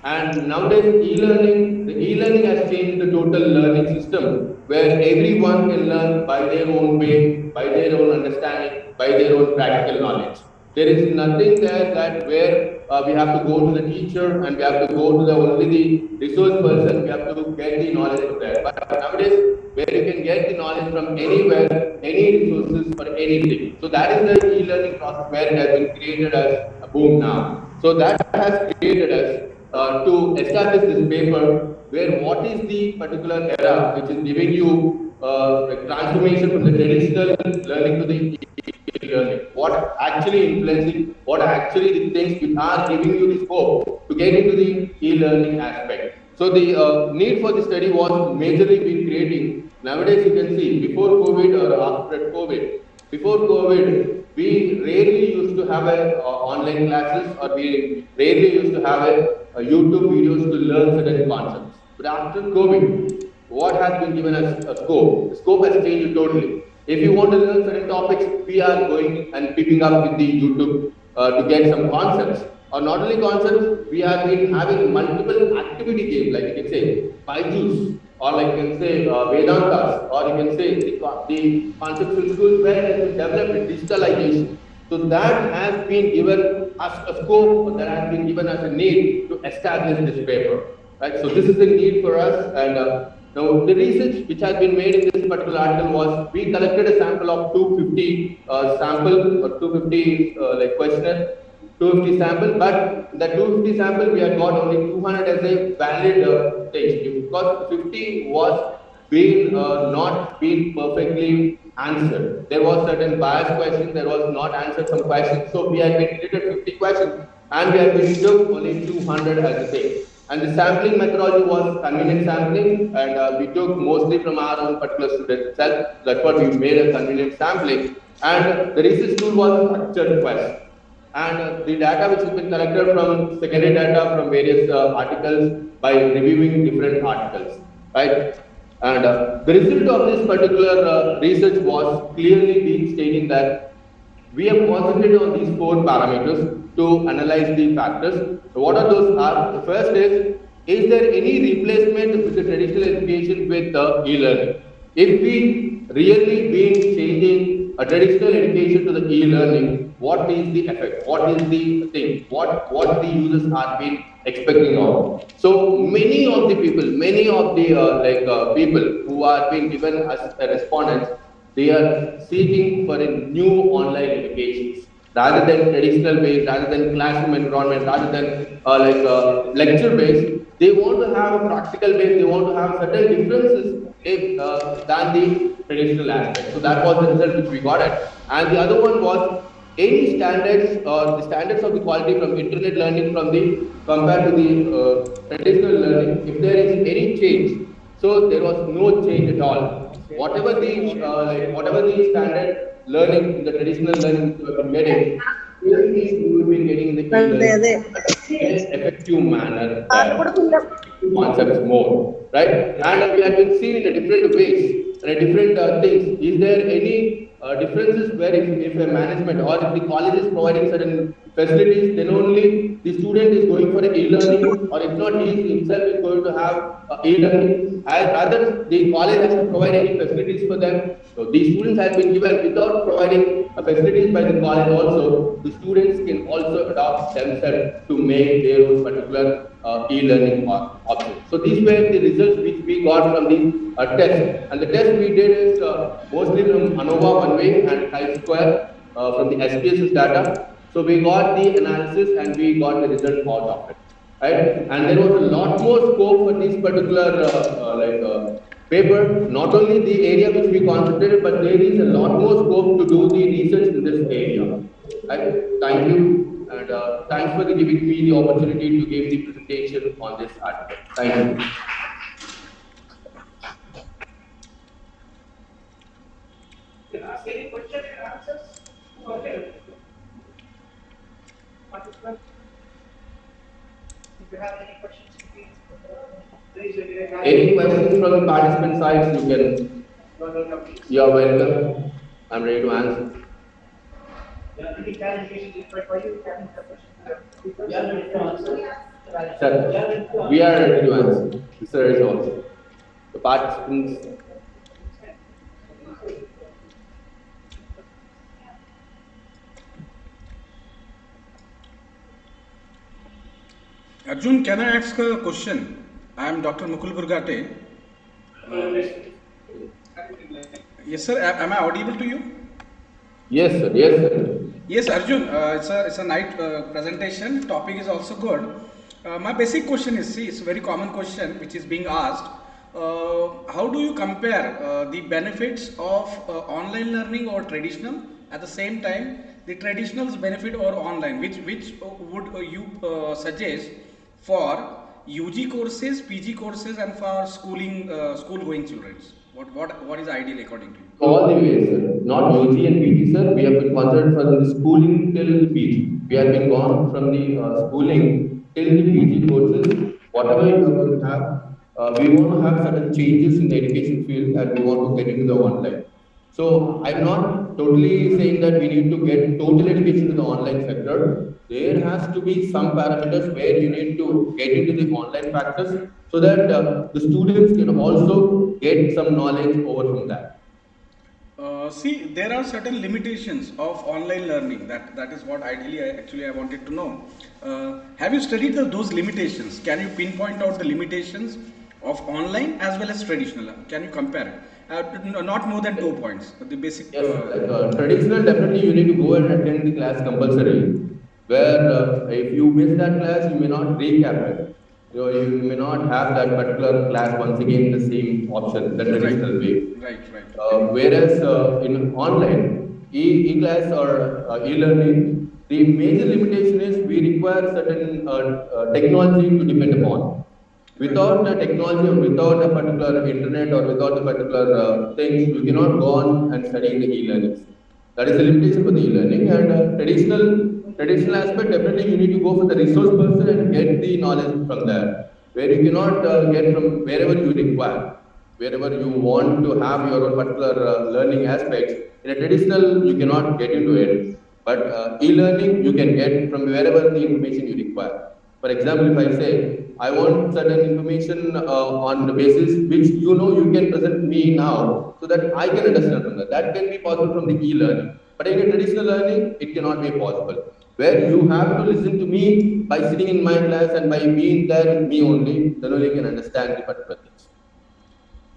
And nowadays, the e-learning has changed the total learning system where everyone can learn by their own way, by their own understanding, by their own practical knowledge. There is nothing there that where we have to go to the teacher and we have to go to the only the resource person, we have to get the knowledge from there. But nowadays, where you can get the knowledge from anywhere, any resources for anything. So that is the e-learning process where it has been created as a boom now. So that has created us to establish this paper where what is the particular era which is giving you the transformation from the traditional learning to the e-learning, what actually influencing, what actually the things which are giving you the scope to get into the e-learning aspect. So the need for the study was majorly been creating. Nowadays you can see before COVID or after COVID, before COVID, we rarely used to have online classes or we rarely used to have a YouTube videos to learn certain concepts. But after COVID, what has been given us a scope? The scope has changed totally. If you want to learn certain topics, we are going and picking up with the YouTube to get some concepts. Or not only concepts, we have been having multiple activity games, like you can say Byju's, or like you can say Vedantas, or you can say the concepts in schools where it has been developed digitalization. So that has been given us a scope, or that has been given us a need to establish this paper. Right? So this is the need for us, and now the research which has been made in this particular article was we collected a sample of 250 sample or 250 like questionnaire. 250 sample, but the 250 sample we had got only 200 as a valid stage because 50 was being not being perfectly answered. There was certain bias questions, there was not answered some questions, so we had been treated 50 questions and we had been took only 200 as a stage. And the sampling methodology was convenient sampling, and we took mostly from our own particular student itself. That's what we made a convenient sampling. And the research tool was structured quest. And the data which has been collected from secondary data from various articles by reviewing different articles, right? And the result of this particular research was clearly being stating that we have concentrated on these four parameters to analyze the factors. So what are those? The first is there any replacement with the traditional education with e-learning? If we really been changing a traditional education to the e-learning, what is the effect? What is the thing? What the users are been expecting of? So many of the people, many of the people who are being given as a respondents, they are seeking for a new online education rather than traditional based, rather than classroom environment, rather than lecture based. They want to have a practical base. They want to have certain differences than the traditional aspect. So that was the result which we got at. And the other one was any standards or the standards of the quality from internet learning from the compared to the traditional learning. If there is any change, so there was no change at all. Whatever the standard learning, the traditional learning you have been getting, you will be getting in the e-learning effective manner, concepts more, right? And we have been seen in a different ways and a different things. Is there any differences where if a management or if the college is providing certain facilities, then only the student is going for e-learning, or if not, he himself is going to have e-learning. Rather, the college has to provide any facilities for them. So these students have been given without providing facilities by the college also. The students can also adopt themselves to make their own particular e-learning option. So these were the results which we got from the test. And the test we did is mostly from ANOVA one way and chi-square from the SPSS data. So we got the analysis and we got the result out of it, right? And there was a lot more scope for this particular paper. Not only the area which we concentrated, but there is a lot more scope to do the research in this area. Right? Thank you, and thanks for giving me the opportunity to give the presentation on this article. Thank you. Any question and answers? Okay. Participants, if you have any questions, please raise your hand. Any questions from the participant sides, you can. You are welcome, please. You are welcome. I'm ready to answer. Any clarification required by you? Can you have questions? Yeah, ready to answer. Sir, we are ready to answer. Sir is also. The participants. Arjun, can I ask a question? I am Dr. Mukul Burgate. Yes, sir. Am I audible to you? Yes, sir. Yes, sir. Yes, Arjun. It's a night presentation. Topic is also good. My basic question is, see, it's a very common question which is being asked. How do you compare the benefits of online learning or traditional? At the same time, the traditional's benefit or online, which would you suggest for UG courses, PG courses, and for school-going children? What is ideal according to you? All the way, sir. Not UG and PG, sir. We have been considered from the schooling till PG. We have been gone from the schooling till the PG courses. Whatever you are going to have, we want to have certain changes in the education field and we want to get into the online. So I'm not totally saying that we need to get total education in the online sector. There has to be some parameters where you need to get into the online factors so that the students can also get some knowledge over from that. See, there are certain limitations of online learning. That is what ideally I wanted to know. Have you studied those limitations? Can you pinpoint out the limitations of online as well as traditional? Can you compare it? Not more than 2 points. The basic. Yes, traditional, definitely you need to go and attend the class compulsory. Where if you miss that class, you may not recap it. You may not have that particular class once again the same option, the traditional way. Right. Whereas in online, e-class or e-learning, the major limitation is we require certain technology to depend upon. Without the technology or without a particular internet or without a particular things, you cannot go on and study in the e-learning. That is the limitation for the e-learning. And traditional aspect, definitely you need to go for the resource person and get the knowledge from there, where you cannot get from wherever you require, wherever you want to have your own particular learning aspects. In a traditional, you cannot get into it, but e-learning you can get from wherever the information you require. For example, if I say I want certain information on the basis which you can present me now, so that I can understand from that. That can be possible from the e-learning. But in a traditional learning, it cannot be possible. Where you have to listen to me by sitting in my class and by being there with me only, then only you can understand the particular things.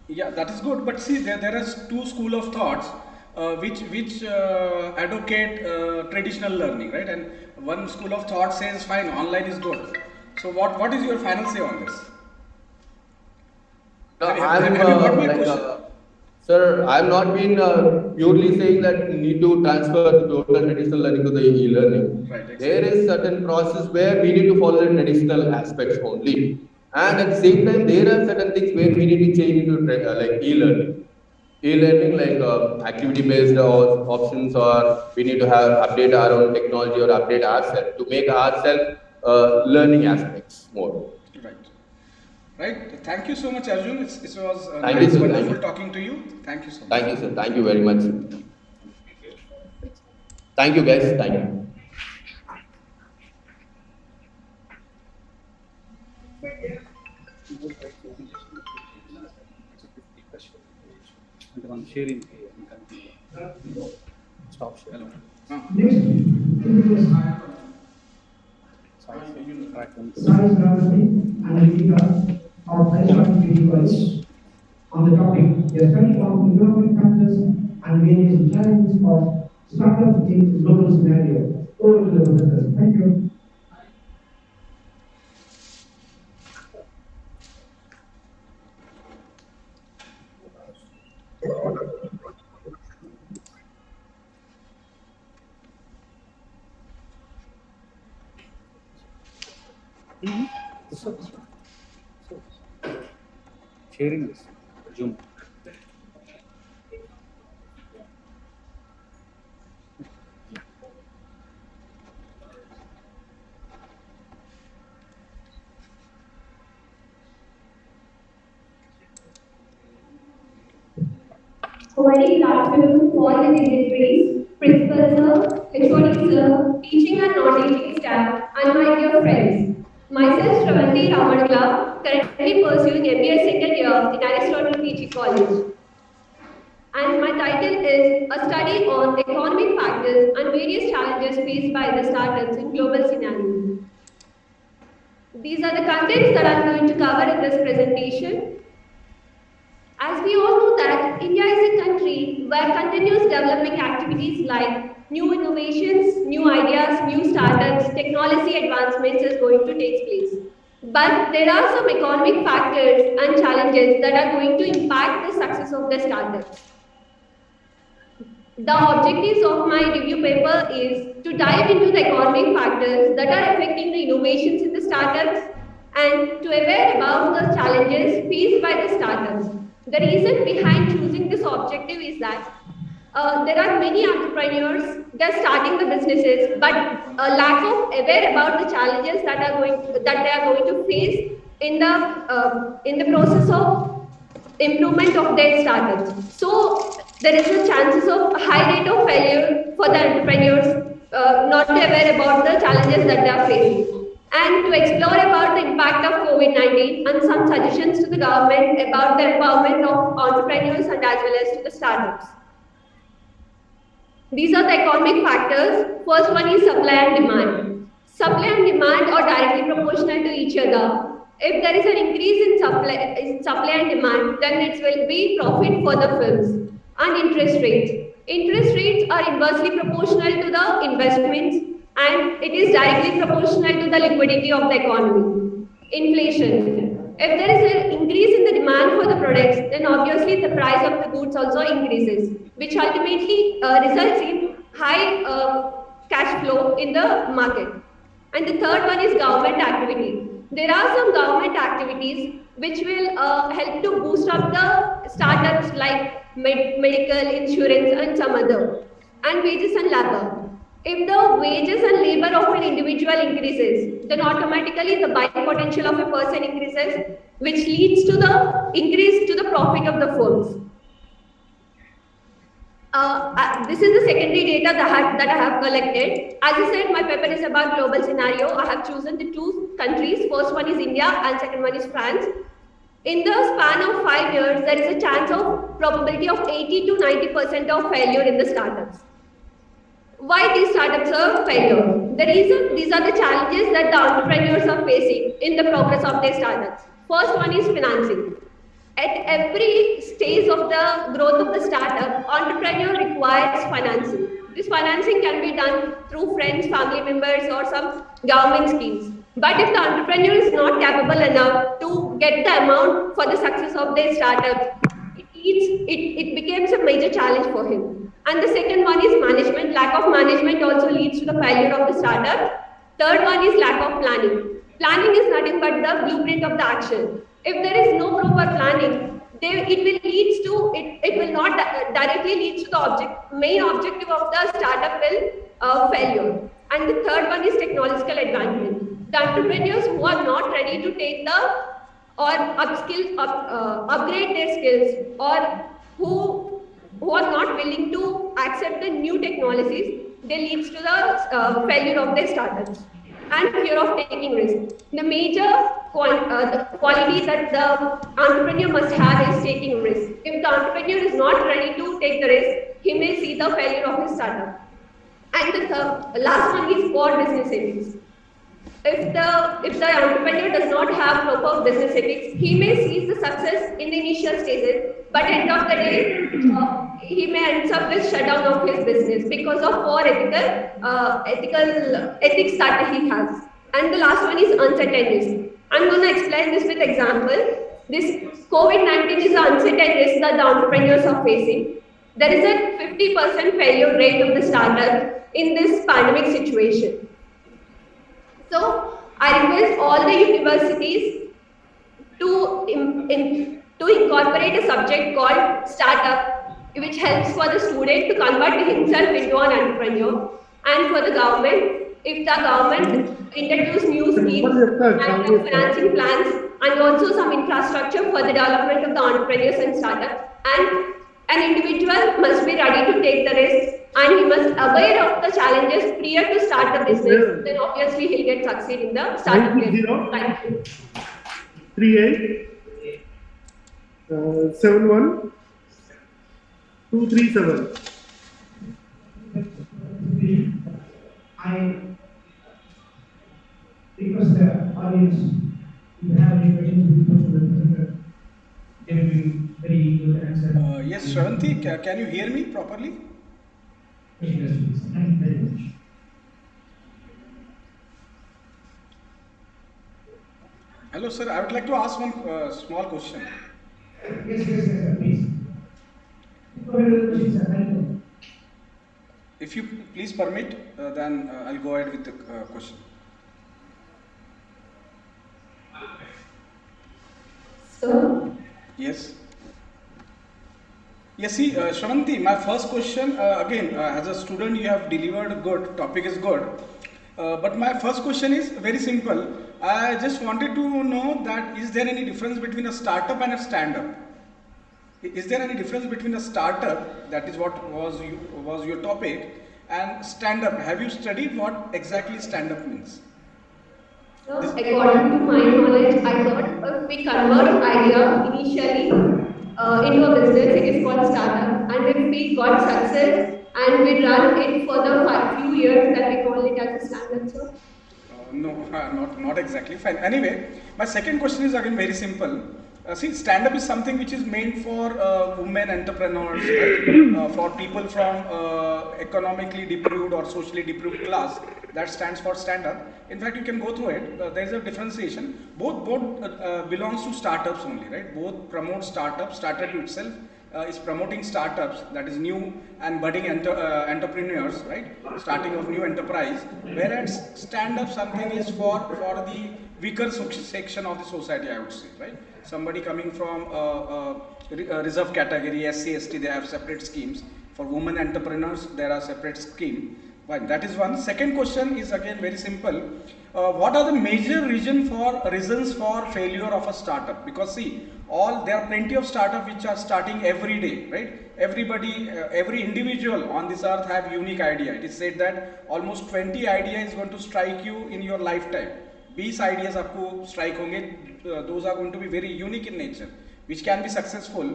Yeah, that is good. But see, there are two school of thoughts which advocate traditional learning, right? And one school of thought says, fine, online is good. So what is your final say on this? No, Have you got my question? Sir, I'm not been purely saying that you need to transfer the total traditional learning to the e-learning. Right, exactly. There is certain process where we need to follow the traditional aspects only. And at the same time, there are certain things where we need to change into like e-learning. E-learning like activity-based options, or we need to have update our own technology or update ourselves to make ourselves learning aspects more. Right. Thank you so much, Arjun. It was Thank you, sir. wonderful talking to you. Thank you so much. Thank you, sir. Thank you very much. Thank you, guys. Thank you. I'm sharing. Stop sharing. Science Rangareddy and India of Aristotle device on the topic, a study of economic factors and various challenges of startup in global scenario. Over to the presenter. Thank you. Sharing this. Zoom. A very good afternoon to all the dignitaries, principal sir, HOD sir, teaching and non-teaching staff, and my dear friends. Myself, Shravanti Ramanagala, currently pursuing MBA second year in Aristotle PG College. And my title is A Study on Economic Factors and Various Challenges Faced by the Startups in Global Scenario. These are the contents that I'm going to cover in this presentation. As we all know that India is a country where continuous developing activities like new innovations, new ideas, new startups, technology advancements is going to take place. But there are some economic factors and challenges that are going to impact the success of the startups. The objectives of my review paper is to dive into the economic factors that are affecting the innovations in the startups and to aware about the challenges faced by the startups. The reason behind choosing this objective is that there are many entrepreneurs, they're starting the businesses, but a lack of aware about the challenges that they are going to face in the process of improvement of their startups. So there is a chances of high rate of failure for the entrepreneurs not aware about the challenges that they are facing. And to explore about the impact of COVID-19 and some suggestions to the government about the empowerment of entrepreneurs and as well as to the startups. These are the economic factors. First one is supply and demand. Supply and demand are directly proportional to each other. If there is an increase in supply and demand, then it will be profit for the firms. And interest rates. Interest rates are inversely proportional to the investments and it is directly proportional to the liquidity of the economy. Inflation. If there is an increase in the demand for the products, then obviously the price of the goods also increases, which ultimately results in high cash flow in the market. And the third one is government activity. There are some government activities which will help to boost up the startups like medical, insurance, and some other. And wages and labor. If the wages and labor of an individual increases, then automatically the buying potential of a person increases, which leads to the increase to the profit of the firms. This is the secondary data that I have collected. As I said, my paper is about global scenario. I have chosen the two countries. First one is India and second one is France. In the span of 5 years, there is a chance of probability of 80 to 90% of failure in the startups. Why these startups are failure? The reason these are the challenges that the entrepreneurs are facing in the progress of their startups. First one is financing. At every stage of the growth of the startup, entrepreneur requires financing. This financing can be done through friends, family members, or some government schemes. But if the entrepreneur is not capable enough to get the amount for the success of their startup, it becomes a major challenge for him. And the second one is management. Lack of management also leads to the failure of the startup. Third one is lack of planning. Planning is nothing but the blueprint of the action. If there is no proper planning, it will not directly lead to the main objective of the startup will failure. And the third one is technological advancement. The entrepreneurs who are not ready to take upgrade their skills, or who are not willing to accept the new technologies, they leads to the failure of their startups. And fear of taking risk. The major quality that the entrepreneur must have is taking risk. If the entrepreneur is not ready to take the risk, he may see the failure of his startup. And the last one is poor business ethics. if the entrepreneur does not have proper business ethics, he may seize the success in the initial stages, but end of the day, he may end up with shutdown of his business because of poor ethical ethics that he has. And the last one is uncertain risk. I'm going to explain this with example. This COVID-19 is an uncertain risk that the entrepreneurs are facing. There is a 50% failure rate of the startup in this pandemic situation. So I request all the universities to incorporate a subject called startup, which helps for the student to convert himself into an entrepreneur. And for the government, if the government introduce new schemes and financing plans and also some infrastructure for the development of the entrepreneurs and startups, and an individual must be ready to take the risks and he must aware of the challenges prior to start the business. Then obviously he'll get succeed in the startup business. Thank you. 38 71 237. I request the audience, if you have any questions, they will be very eager to answer. Yes, Shravanti, can you hear me properly? Yes, please. Thank you very much. Hello, sir. I would like to ask one small question. Yes, please. Go ahead with the question, sir. Thank you. If you please permit, then I'll go ahead with the question. So, Yes. Yes, see, Shravanti, my first question, again, as a student, you have delivered good, topic is good. But my first question is very simple. I just wanted to know that is there any difference between a startup and a stand-up? Is there any difference between a startup, that is what was your topic, and stand-up? Have you studied what exactly stand-up means? according to my knowledge, I thought if we convert idea initially into a business, it is called startup. And if we got success and we run it for the few years, then we call it as a stand-up. So, No, not exactly. Fine. Anyway, my second question is again very simple. See, stand-up is something which is meant for women entrepreneurs, right? For people from economically deprived or socially deprived class. That stands for stand-up. In fact, you can go through it. There is a differentiation. Both belongs to startups only, right? Both promote startups. Startup itself is promoting startups, that is new and budding entrepreneurs, right? Starting of new enterprise. Whereas stand-up something is for the weaker section of the society, I would say, right? Somebody coming from reserve category, SC, ST, they have separate schemes. For women entrepreneurs, there are separate scheme. Fine, that is one. Second question is again very simple. What are the major reasons for failure of a startup? Because see, there are plenty of startups which are starting every day, right? Everybody, every individual on this earth have unique idea. It is said that almost 20 ideas is going to strike you in your lifetime. 20 ideas आपको strike होंगे, those are going to be very unique in nature, which can be successful,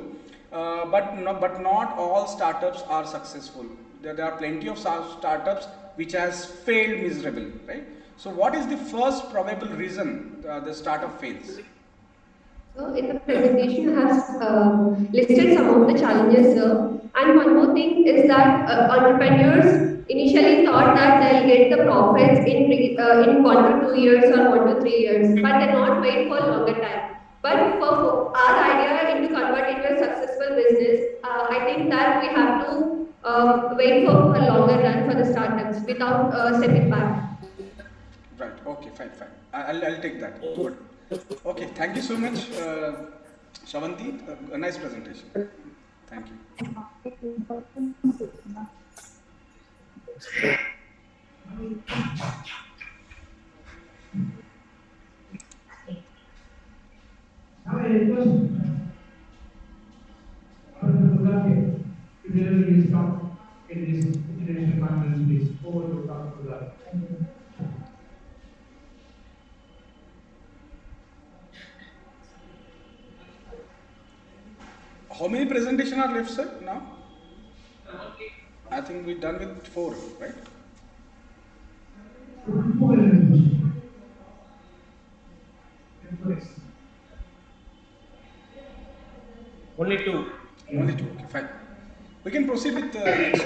but not all startups are successful. There are plenty of startups which has failed miserably, right? So what is the first probable reason the startup fails? so in the presentation, I have listed some of the challenges, sir. And one more thing is that entrepreneurs initially thought that they'll get the profits in 1 to 2 years or 1 to 3 years, but they not wait for a longer time. But for our idea into convert into a successful business, I think that we have to wait for a longer run for the startups without stepping back. Right. Okay. Fine. I'll take that. Good. Okay. Thank you so much, Shravanti. A nice presentation. Thank you. Now I request Dr. Gulab to deliver his talk in this international conference, please. Over to Dr. Gulab. How many presentations are left, sir, now? I think we're done with 4, right? Only two. Only two. Okay, fine. We can proceed with next.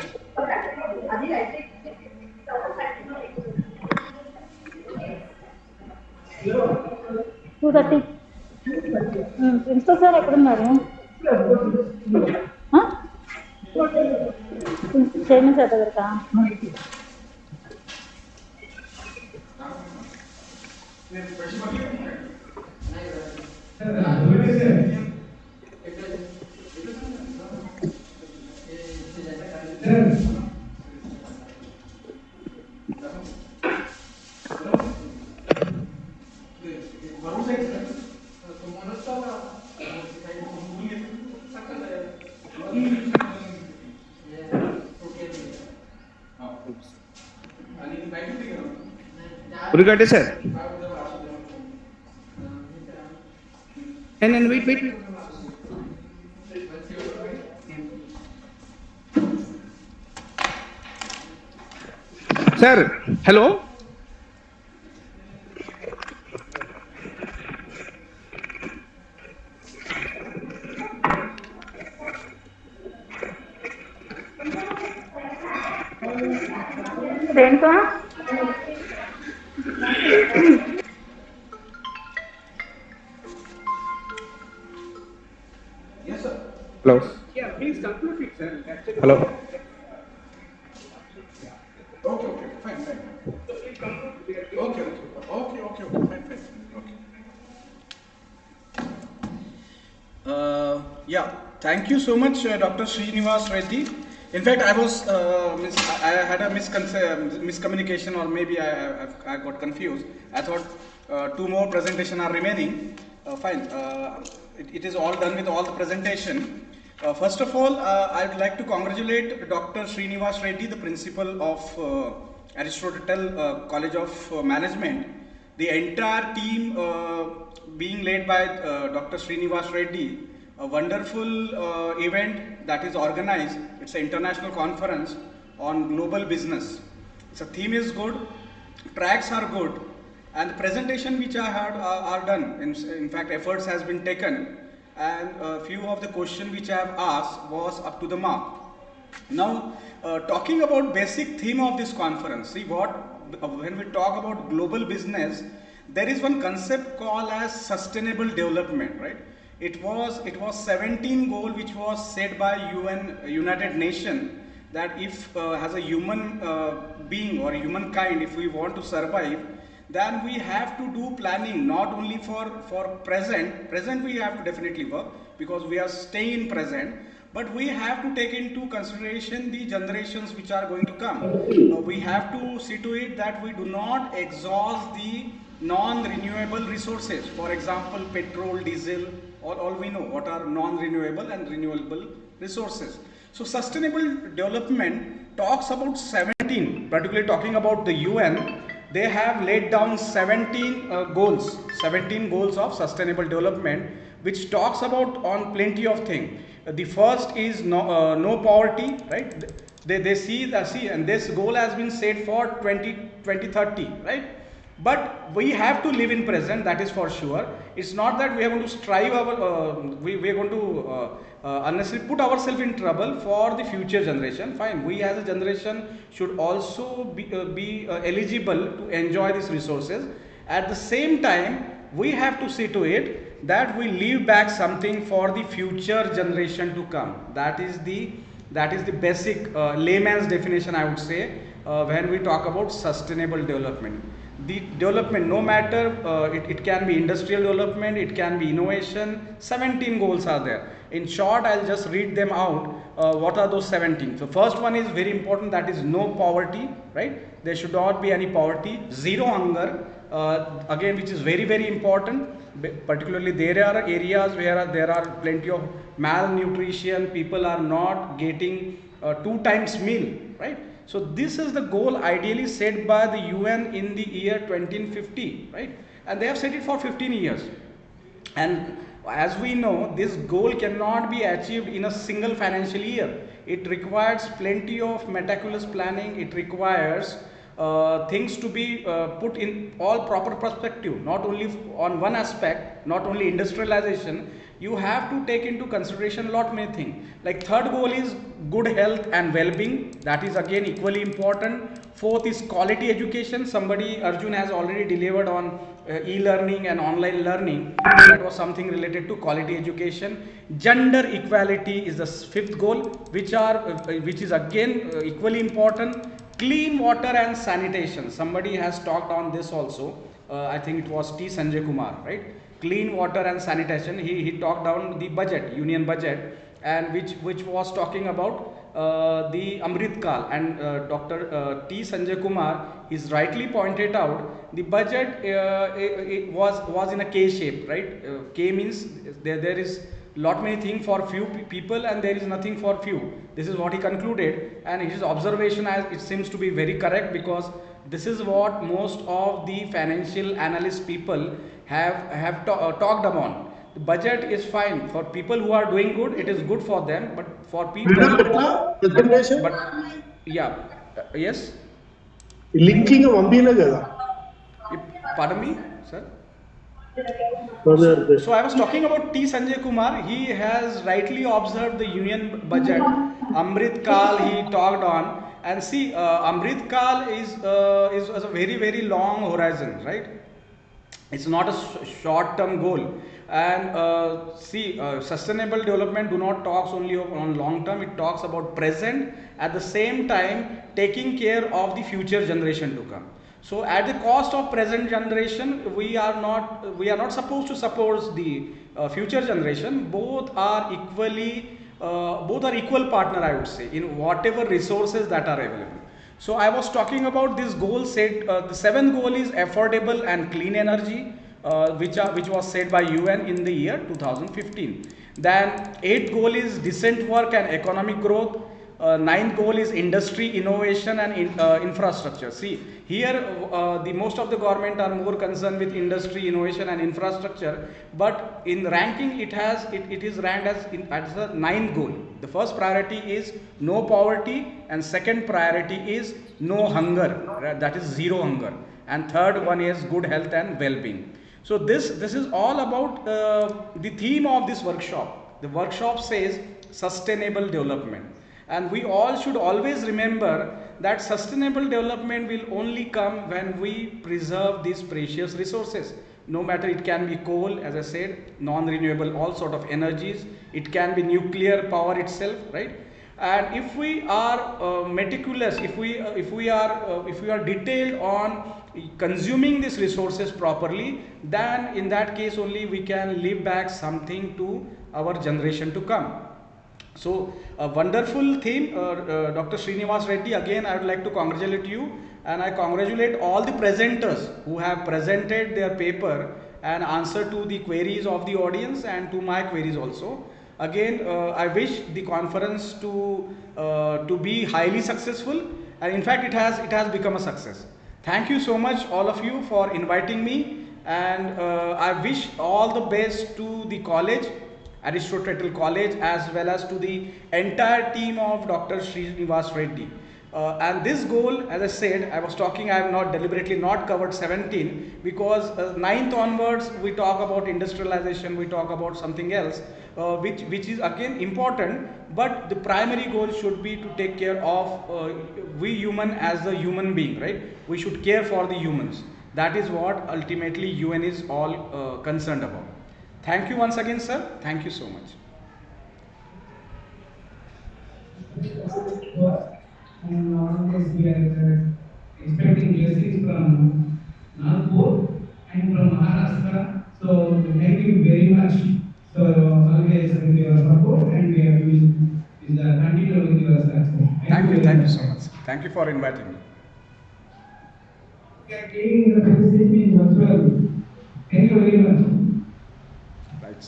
Two thirty principal sir ఎక్కడున్నారు? Chairman sir దగ్గరకా? Urigate sir. And wait. Sir, hello. దేనికా? Yes, sir. Hello. Yeah, please conclude it, sir. Hello. Okay, fine. Okay, fine. Okay. Yeah, thank you so much, Dr. Srinivas Reddy. In fact, I had a miscommunication, or maybe I got confused. I thought two more presentation are remaining. Fine. It is all done with all the presentation. First of all, I would like to congratulate Dr. Srinivas Reddy, the principal of Aristotle College of Management. The entire team being led by Dr. Srinivas Reddy, a wonderful event that is organized. It's an international conference on global business. The theme is good, tracks are good, and the presentation which I had are done. In fact, efforts has been taken, and a few of the questions which I have asked was up to the mark. Now, talking about basic theme of this conference, see when we talk about global business, there is one concept called as sustainable development, right? It was 17 goal which was set by United Nations, that if as a human being or humankind, if we want to survive, then we have to do planning not only for present we have to definitely work because we are staying in present, but we have to take into consideration the generations which are going to come. We have to see to it that we do not exhaust the non-renewable resources. For example, petrol, diesel, all we know what are non-renewable and renewable resources. So sustainable development talks about 17, particularly talking about the UN. They have laid down 17 goals of sustainable development, which talks about on plenty of things. The first is no poverty, right? They see, and this goal has been set for 2030, right? But we have to live in present, that is for sure. It's not that we are going to strive we are going to unnecessarily put ourselves in trouble for the future generation. Fine, we as a generation should also be eligible to enjoy these resources. At the same time, we have to see to it that we leave back something for the future generation to come. That is the basic layman's definition, I would say, when we talk about sustainable development. The development, no matter it can be industrial development, it can be innovation. 17 goals are there. In short, I'll just read them out. What are those 17? So first one is very important, that is no poverty, right? There should not be any poverty. Zero hunger, again, which is very, very important. Particularly there are areas where there are plenty of malnutrition, people are not getting 2 times meal, right? So this is the goal ideally set by the UN in the year 2050, right? And they have set it for 15 years. And as we know, this goal cannot be achieved in a single financial year. It requires plenty of meticulous planning. It requires things to be put in all proper perspective, not only on one aspect, not only industrialization. You have to take into consideration lot many things. Like third goal is good health and well-being. That is again equally important. Fourth is quality education. Somebody, Arjun, has already delivered on e-learning and online learning. That was something related to quality education. Gender equality is the fifth goal, which is again equally important. Clean water and sanitation. Somebody has talked on this also. I think it was T. Sanjay Kumar, right? Clean water and sanitation. He talked down the budget, union budget, and which was talking about the Amrit Kal, and Dr. T. Sanjay Kumar is rightly pointed out the budget it was in a K shape, right? K means there is lot many things for few people and there is nothing for few. This is what he concluded, and his observation, as it seems to be very correct, because this is what most of the financial analyst people have talked about. The budget is fine for people who are doing good, it is good for them, but for people but yeah, yes, linking పంపిలే కదా. pardon me, sir. Further, So I was talking about T. Sanjay Kumar. He has rightly observed the union budget. Amrit Kal he talked on, and see, Amrit Kal is a very very long horizon, right? It's not a short term goal. And see, sustainable development do not talks only on long term. It talks about present, at the same time taking care of the future generation to come. So at the cost of present generation, we are not supposed to support the future generation. Both are equal partner, I would say, in whatever resources that are available. So I was talking about this goal set. The seventh goal is affordable and clean energy, which was set by UN in the year 2015. Then eighth goal is decent work and economic growth. Ninth goal is industry, innovation and infrastructure. See, here the most of the government are more concerned with industry, innovation and infrastructure, but in ranking it is ranked as the ninth goal. The first priority is no poverty, and second priority is no hunger, that is zero hunger, and third one is good health and well-being. So this is all about the theme of this workshop. The workshop says sustainable development. And we all should always remember that sustainable development will only come when we preserve these precious resources. No matter, it can be coal, as I said, non-renewable, all sort of energies. It can be nuclear power itself, right? And if we are meticulous, if we are detailed on consuming these resources properly, then in that case only we can leave back something to our generation to come. So a wonderful theme, Dr. Srinivas Reddy, again I would like to congratulate you, and I congratulate all the presenters who have presented their paper and answered to the queries of the audience and to my queries also. Again, I wish the conference to be highly successful, and in fact it has become a success. Thank you so much all of you for inviting me, and I wish all the best to the college, Aristotle College, as well as to the entire team of Dr. Srinivas Reddy. And this goal, as I said, I was talking, I have not deliberately not covered 17, because 9th onwards we talk about industrialization, we talk about something else, which is again important, but the primary goal should be to take care of we human as a human being, right? We should care for the humans. That is what ultimately UN is all concerned about. Thank you once again, sir. Thank you so much. And nowadays we are expecting blessings from Nagpur and from Maharashtra. So thank you very much. So always with your support, and we are doing continue with your success. Thank you so much. Thank you for inviting me. We are taking the presentation virtually. Thank you very much. Right.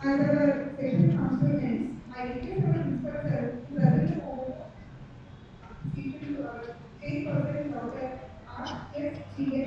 As a session consultant, I request our instructor to present over speech to our state person, Dr. R.S.T.S.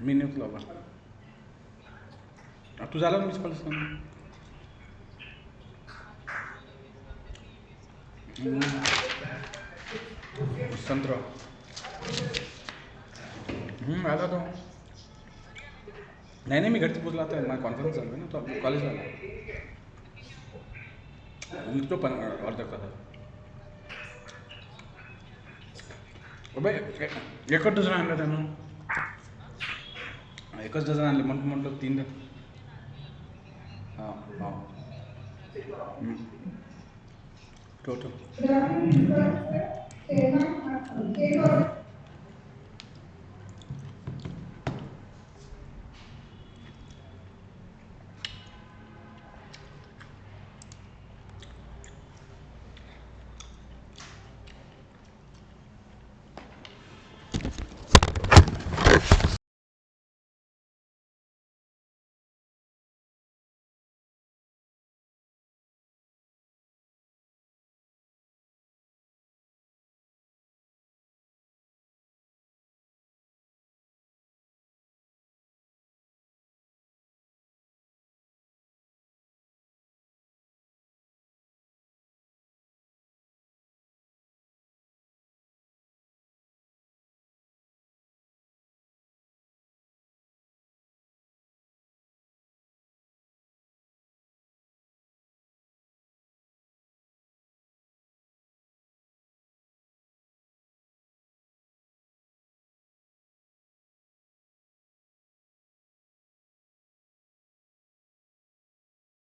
Me news लावा तू झाला miss call संत्र आला तो नहीं मैं घर से पोचला था मैं कॉन्फ्रेंस चालू है ना तो कॉलेज वाला निघतो पण अर्धा तास अबे एकच डझन आणलं त्यानं एकच डझन आणले म्हटलं 3 हां हां ठेव Gradually, research, chairman,